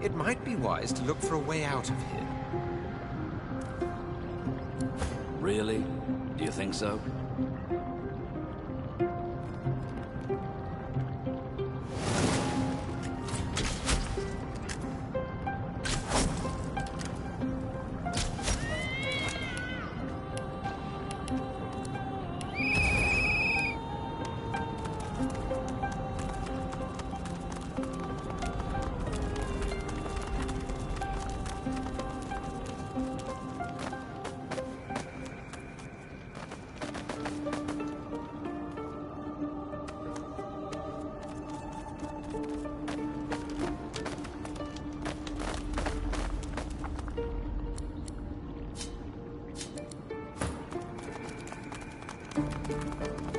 It might be wise to look for a way out of here. Really? Do you think so?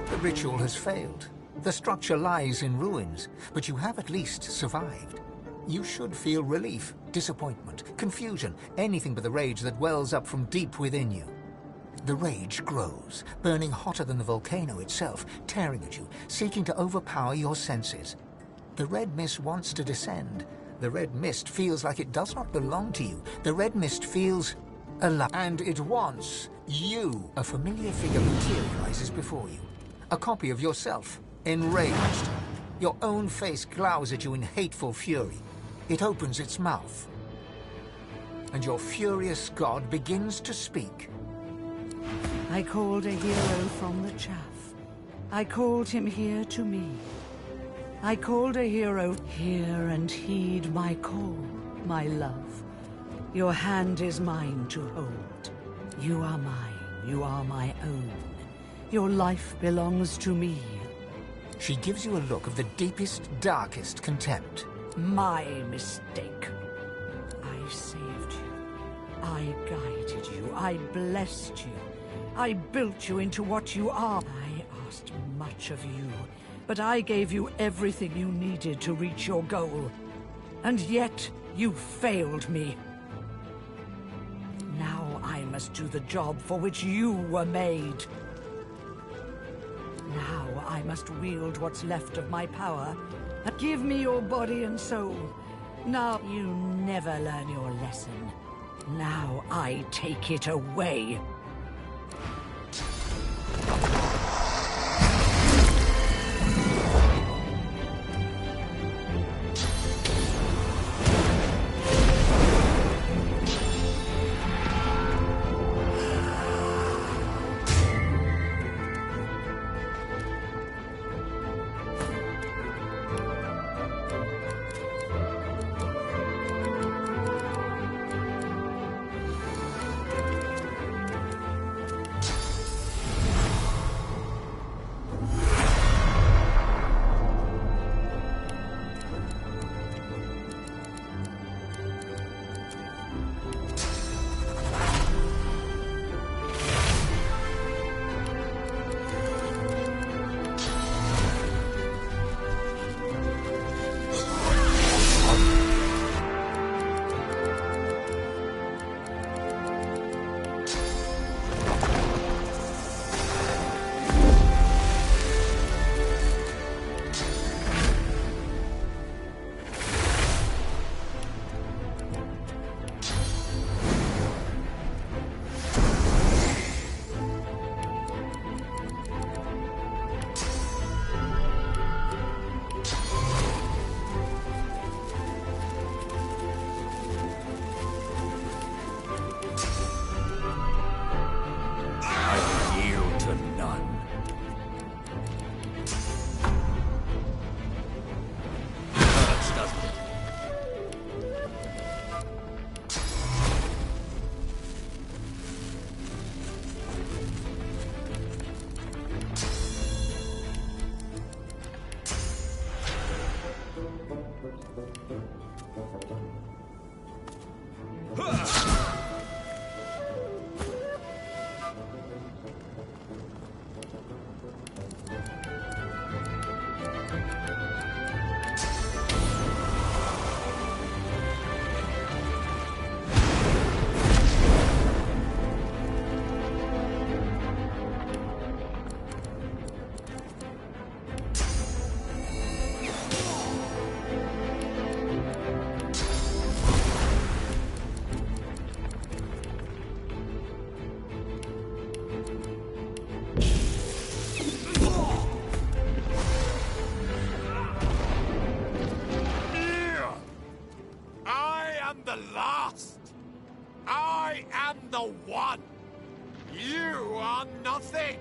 The ritual has failed. The structure lies in ruins, but you have at least survived. You should feel relief, disappointment, confusion, anything but the rage that wells up from deep within you. The rage grows, burning hotter than the volcano itself, tearing at you, seeking to overpower your senses. The red mist wants to descend. The red mist feels like it does not belong to you. The red mist feels alive. And it wants you. A familiar figure materializes before you. A copy of yourself, enraged. Your own face glowers at you in hateful fury. It opens its mouth. And your furious god begins to speak. I called a hero from the chaff. I called him here to me. I called a hero. Hear and heed my call, my love. Your hand is mine to hold. You are mine. You are my own. Your life belongs to me. She gives you a look of the deepest, darkest contempt. My mistake. I saved you. I guided you. I blessed you. I built you into what you are. I asked much of you, but I gave you everything you needed to reach your goal. And yet, you failed me. Now I must do the job for which you were made. Now I must wield what's left of my power. Give me your body and soul. Now you never learn your lesson. Now I take it away. dust. I am the one. You are nothing.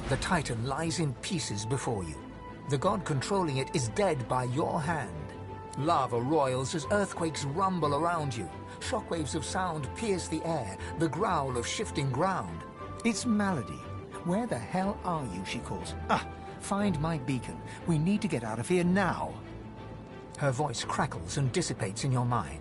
The Titan lies in pieces before you. The god controlling it is dead by your hand. Lava roils as earthquakes rumble around you. Shockwaves of sound pierce the air, the growl of shifting ground. It's Malady. Where the hell are you, she calls. Ah, find my beacon. We need to get out of here now. Her voice crackles and dissipates in your mind.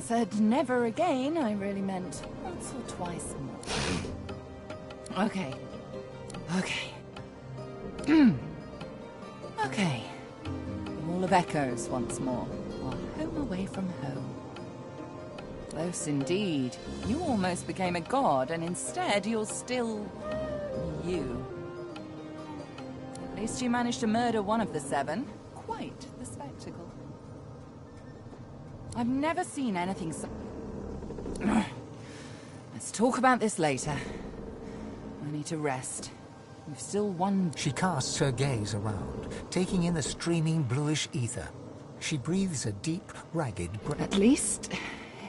said never again, I really meant once or twice more. Okay. Okay. Wall of Echoes once more. Our home away from home. Close indeed. You almost became a god, and instead you're still... you. At least you managed to murder one of the 7. Quite the spectacle. I've never seen anything so... Let's talk about this later. I need to rest. We've still one... She casts her gaze around, taking in the streaming bluish ether. She breathes a deep, ragged breath. At least,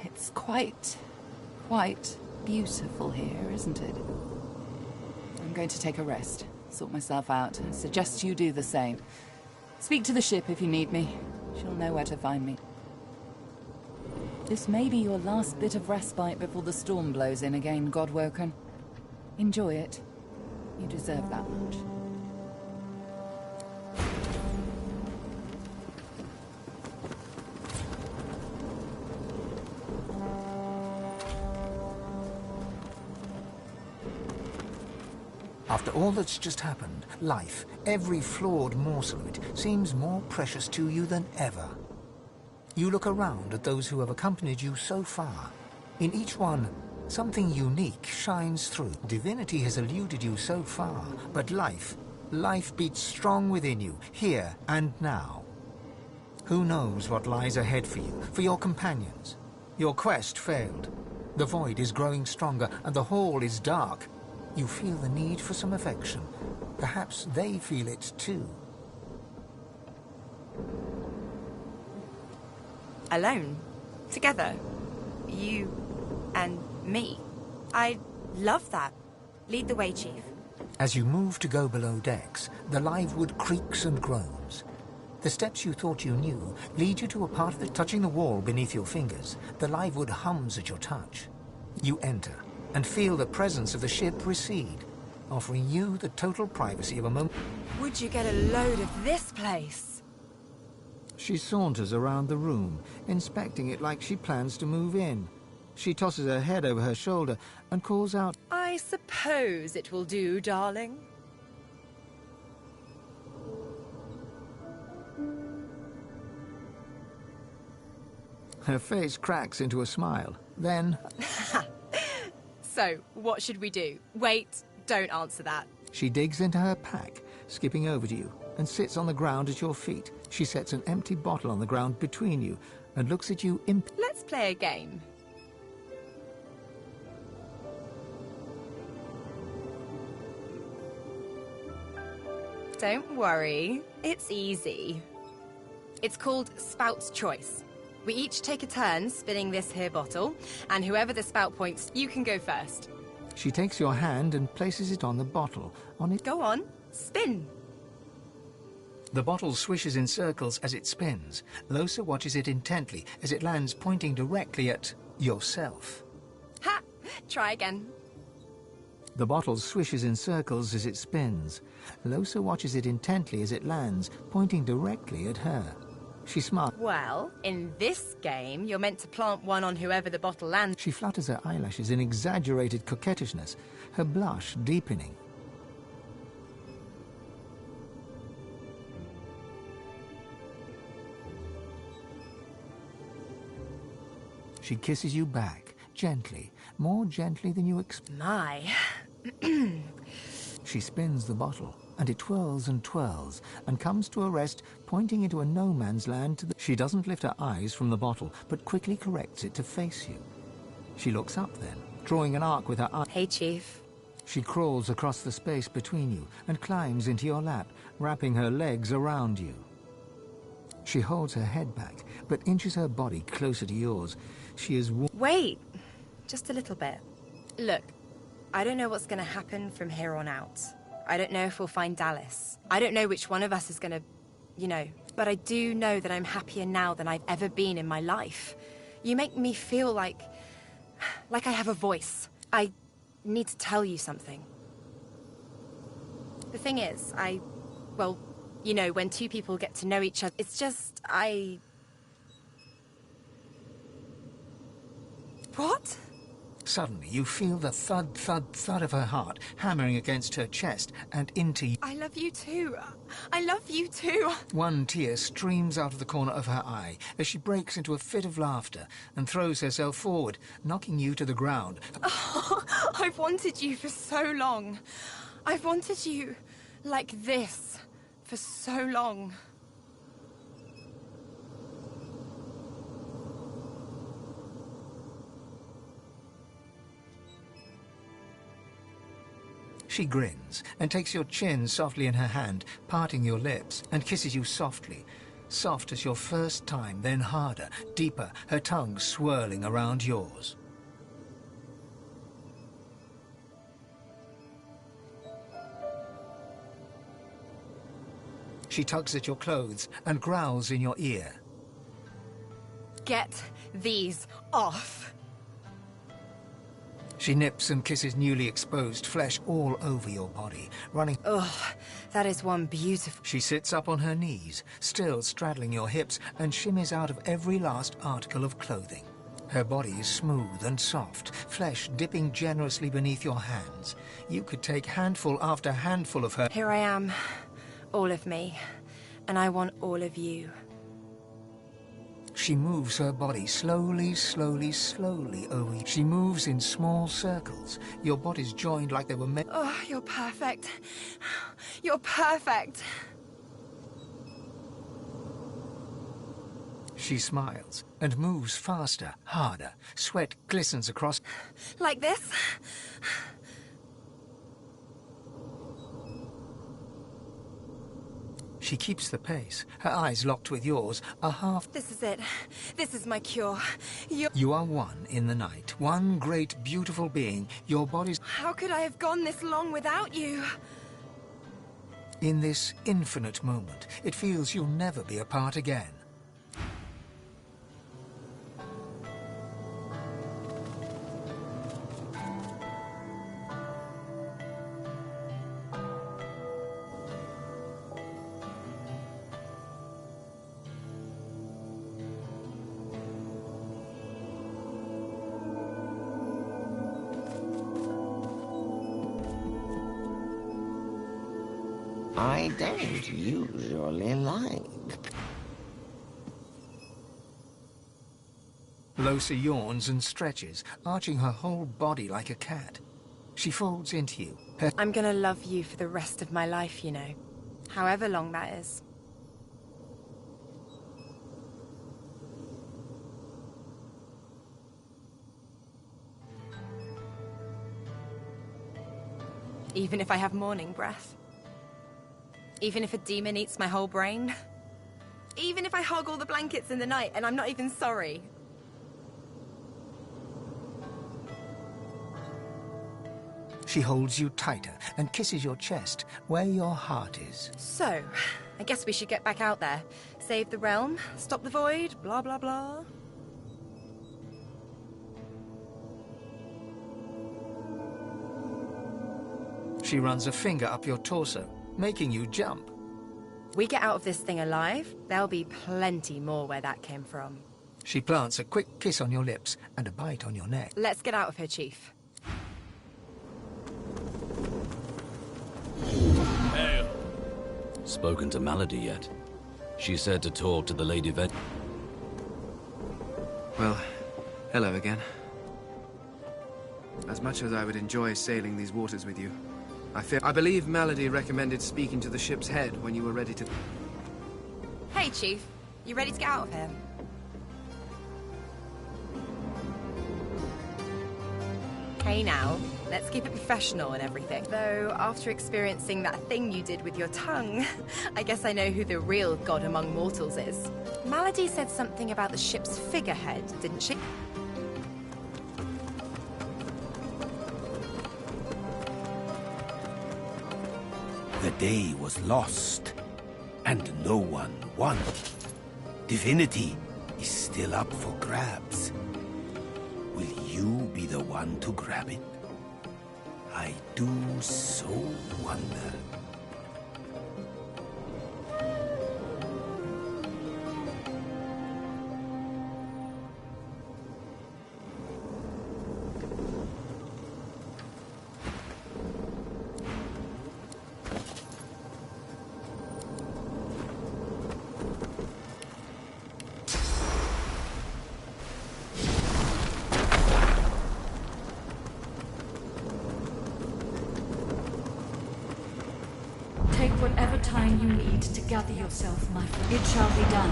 it's quite beautiful here, isn't it? I'm going to take a rest, sort myself out. I suggest you do the same. Speak to the ship if you need me. She'll know where to find me. This may be your last bit of respite before the storm blows in again, Godwoken. Enjoy it. You deserve that much. After all that's just happened, life, every flawed morsel of it, seems more precious to you than ever. You look around at those who have accompanied you so far. In each one, something unique shines through. Divinity has eluded you so far, but life beats strong within you, here and now. Who knows what lies ahead for you, for your companions? Your quest failed. The void is growing stronger, and the hall is dark. You feel the need for some affection. Perhaps they feel it too. Alone. Together. You and me. I love that. Lead the way, Chief. As you move to go below decks, the live wood creaks and groans. The steps you thought you knew lead you to a part of the touching the wall beneath your fingers. The live wood hums at your touch. You enter and feel the presence of the ship recede, offering you the total privacy of a moment. Would you get a load of this place? She saunters around the room, inspecting it like she plans to move in. She tosses her head over her shoulder and calls out, I suppose it will do, darling. Her face cracks into a smile. Then... So, what should we do? Wait, don't answer that. She digs into her pack, skipping over to you, and sits on the ground at your feet. She sets an empty bottle on the ground between you and looks at you Let's play a game. Don't worry, it's easy. It's called Spout's Choice. We each take a turn spinning this here bottle, and whoever the spout points, you can go first. She takes your hand and places it on the bottle. Go on, spin. The bottle swishes in circles as it spins. Lohse watches it intently as it lands pointing directly at yourself. Ha! Try again. The bottle swishes in circles as it spins. Lohse watches it intently as it lands, pointing directly at her. She smiles. Well, in this game, you're meant to plant one on whoever the bottle lands. She flutters her eyelashes in exaggerated coquettishness, her blush deepening. She kisses you back, gently, more gently than you expect. My. She spins the bottle, and it twirls and twirls, and comes to a rest, pointing into a no-man's land to the... She doesn't lift her eyes from the bottle, but quickly corrects it to face you. She looks up then, drawing an arc with her eye. Hey, Chief. She crawls across the space between you, and climbs into your lap, wrapping her legs around you. She holds her head back, but inches her body closer to yours. She is... Wait! Just a little bit. Look, I don't know what's gonna happen from here on out. I don't know if we'll find Dallas. I don't know which one of us is gonna, you know. But I do know that I'm happier now than I've ever been in my life. You make me feel like I have a voice. I need to tell you something. The thing is, well, you know, when two people get to know each other, it's just, What? Suddenly, you feel the thud, thud, thud of her heart hammering against her chest and into you. I love you too. I love you too. One tear streams out of the corner of her eye as she breaks into a fit of laughter and throws herself forward, knocking you to the ground. Oh, I've wanted you for so long. I've wanted you like this for so long. She grins and takes your chin softly in her hand, parting your lips, and kisses you softly. Soft as your first time, then harder, deeper, her tongue swirling around yours. She tugs at your clothes and growls in your ear. Get these off. She nips and kisses newly exposed flesh all over your body, running... Ugh, that is one beautiful... She sits up on her knees, still straddling your hips, and shimmies out of every last article of clothing. Her body is smooth and soft, flesh dipping generously beneath your hands. You could take handful after handful of her... Here I am, all of me, and I want all of you. She moves her body slowly, slowly, slowly over you. She moves in small circles. Your bodies joined like they were meant... Oh, you're perfect. You're perfect. She smiles and moves faster, harder. Sweat glistens across... Like this? She keeps the pace, her eyes locked with yours, a half... This is it. This is my cure. You are one in the night, one great, beautiful being. Your body's... How could I have gone this long without you? In this infinite moment, it feels you'll never be apart again. I don't usually like... Losa yawns and stretches, arching her whole body like a cat. She folds into you. I'm gonna love you for the rest of my life, you know. However long that is. Even if I have morning breath. Even if a demon eats my whole brain. Even if I hog all the blankets in the night and I'm not even sorry. She holds you tighter and kisses your chest, where your heart is. So, I guess we should get back out there. Save the realm, stop the void, blah blah blah. She runs a finger up your torso, making you jump. We get out of this thing alive, there'll be plenty more where that came from. She plants a quick kiss on your lips and a bite on your neck. Let's get out of here, Chief. Hey. Spoken to Malady yet? She said to talk to the Lady Vet. Well, hello again. As much as I would enjoy sailing these waters with you, I believe Malady recommended speaking to the ship's head when you were ready to... Hey, Chief. You ready to get out of here? Hey now, let's keep it professional and everything. Though, after experiencing that thing you did with your tongue, I guess I know who the real god among mortals is. Malady said something about the ship's figurehead, didn't she? The day was lost, and no one won. Divinity is still up for grabs. Will you be the one to grab it? I do so wonder. whatever time you need to gather yourself, my friend. It shall be done.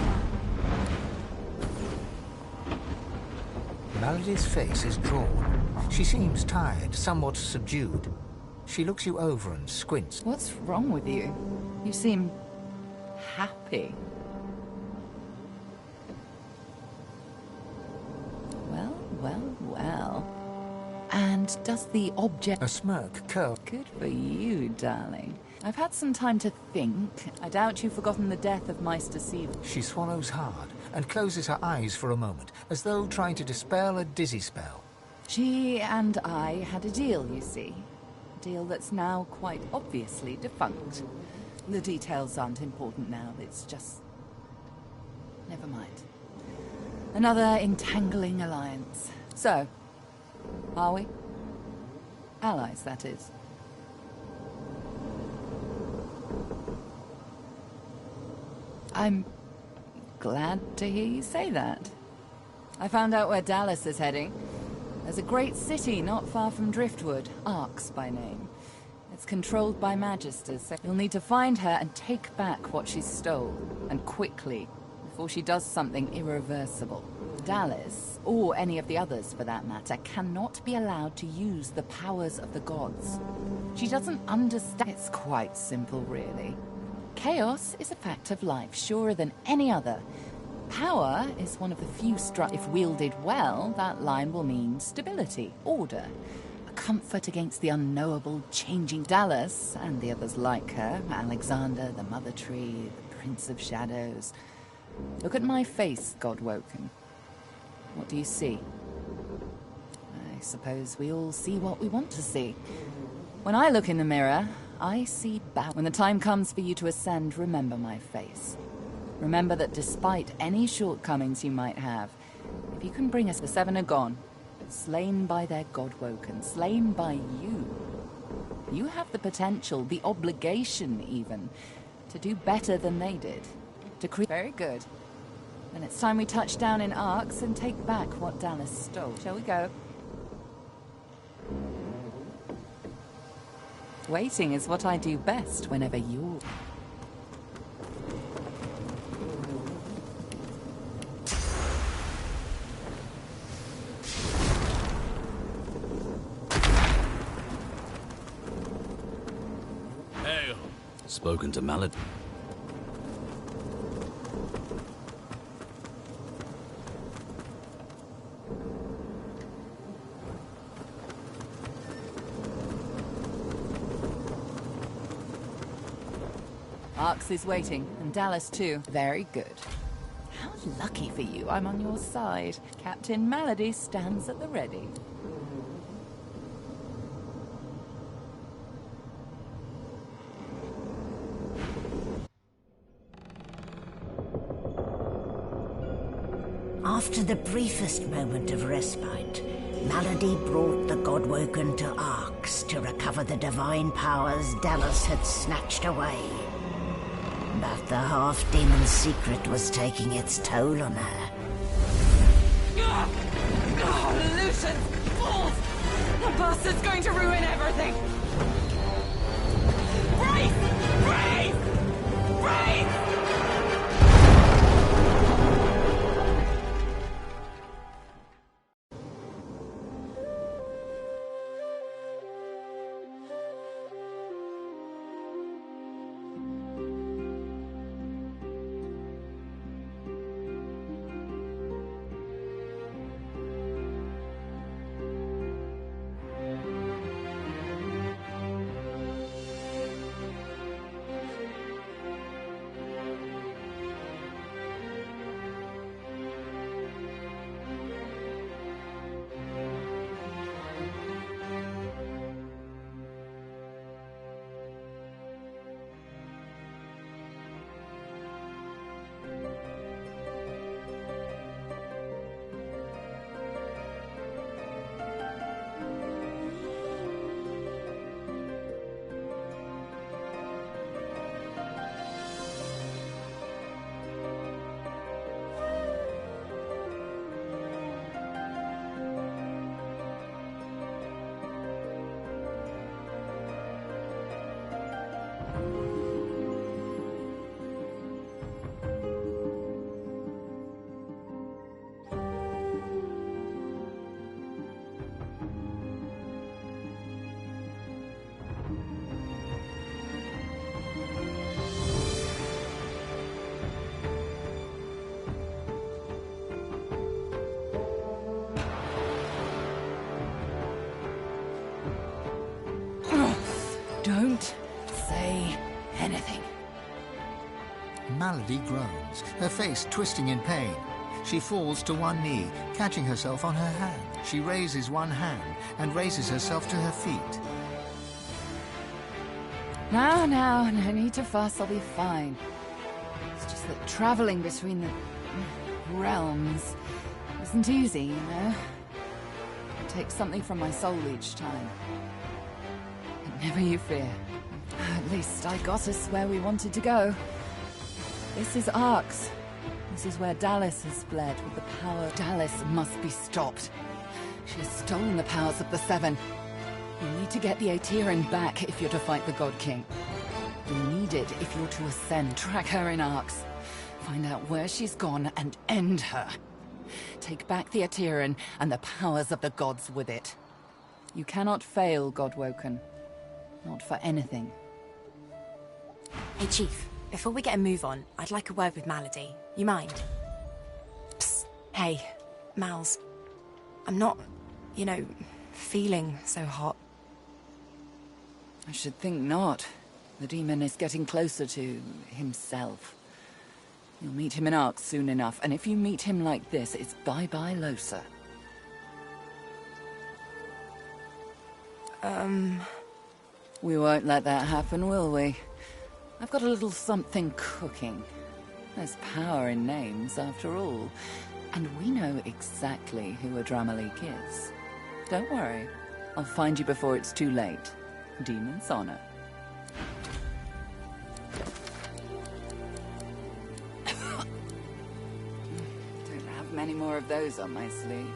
Melody's face is drawn. She seems tired, somewhat subdued. She looks you over and squints. What's wrong with you? You seem happy. Well, well, well. And does the object... A smirk curls. Good for you, darling. I've had some time to think. I doubt you've forgotten the death of Meister Sievers. She swallows hard and closes her eyes for a moment, as though trying to dispel a dizzy spell. She and I had a deal, you see. A deal that's now quite obviously defunct. The details aren't important now, it's just... Never mind. Another entangling alliance. So, are we? Allies, that is. I'm glad to hear you say that. I found out where Dallas is heading. There's a great city not far from Driftwood, Arx by name. It's controlled by Magisters, so you'll need to find her and take back what she stole, and quickly, before she does something irreversible. Dallas, or any of the others for that matter, cannot be allowed to use the powers of the gods. She doesn't understand. It's quite simple, really. Chaos is a fact of life, surer than any other. Power is one of the few if wielded well, that line will mean stability, order, a comfort against the unknowable, changing. Dallas, and the others like her, Alexander, the Mother Tree, the Prince of Shadows. Look at my face, Godwoken. What do you see? I suppose we all see what we want to see. When I look in the mirror, I see bad. When the time comes for you to ascend, remember my face. Remember that despite any shortcomings you might have, if you can bring us, the seven are gone, slain by their Godwoken, slain by you. You have the potential, the obligation even, to do better than they did. To create. Very good. Then it's time we touch down in Arx and take back what Dallas stole. Shall we go? Waiting is what I do best whenever you're... Hail. Spoken to Malad. Arx is waiting, and Dallas too. Very good. How lucky for you I'm on your side. Captain Malady stands at the ready. After the briefest moment of respite, Malady brought the Godwoken to Arx to recover the divine powers Dallas had snatched away. But the half-demon secret was taking its toll on her. Lucian! Fools! The bastard's going to ruin everything! Brace! Brace! Brace! Don't say anything. Malady groans, her face twisting in pain. She falls to one knee, catching herself on her hand. She raises one hand and raises herself to her feet. Now, no need to fuss, I'll be fine. It's just that traveling between the realms isn't easy, you know? It takes something from my soul each time. But never you fear. At least I got us where we wanted to go. This is Arx. This is where Dallas has fled with the power. Dallas must be stopped. She has stolen the powers of the Seven. You need to get the Aetherin back if you're to fight the God King. You need it if you're to ascend. Track her in Arx. Find out where she's gone and end her. Take back the Aetherin and the powers of the gods with it. You cannot fail, Godwoken. Not for anything. Hey, Chief. Before we get a move on, I'd like a word with Malady. You mind? Psst. Hey, Mals. I'm not, you know, feeling so hot. I should think not. The demon is getting closer to himself. You'll meet him in Arx soon enough, and if you meet him like this, it's bye-bye Losa. We won't let that happen, will we? I've got a little something cooking. There's power in names, after all. And we know exactly who Adramalik is. Don't worry. I'll find you before it's too late. Demon's honor. Don't have many more of those on my sleeve.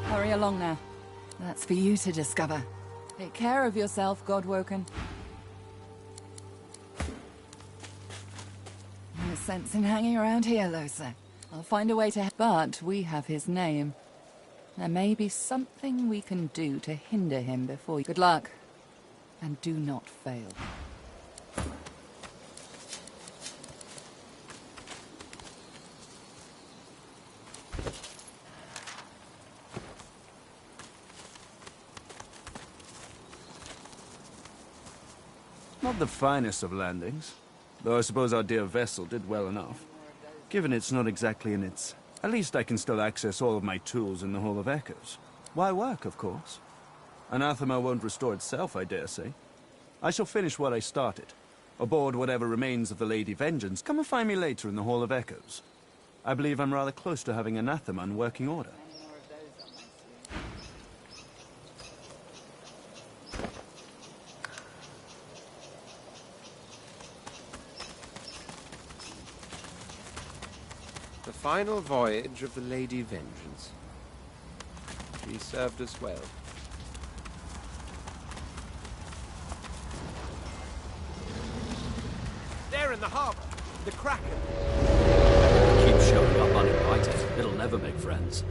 Hurry along now. That's for you to discover. Take care of yourself, Godwoken. No sense in hanging around here, Losa. I'll find a way to... But we have his name. There may be something we can do to hinder him before... Good luck. And do not fail. Not the finest of landings, though I suppose our dear vessel did well enough. Given it's not exactly in its... At least I can still access all of my tools in the Hall of Echoes. Why work, of course? Anathema won't restore itself, I dare say. I shall finish what I started. Aboard whatever remains of the Lady Vengeance, come and find me later in the Hall of Echoes. I believe I'm rather close to having Anathema in working order. The final voyage of the Lady Vengeance. She served us well. There in the harbor, the Kraken. Keep showing up uninvited. It'll never make friends.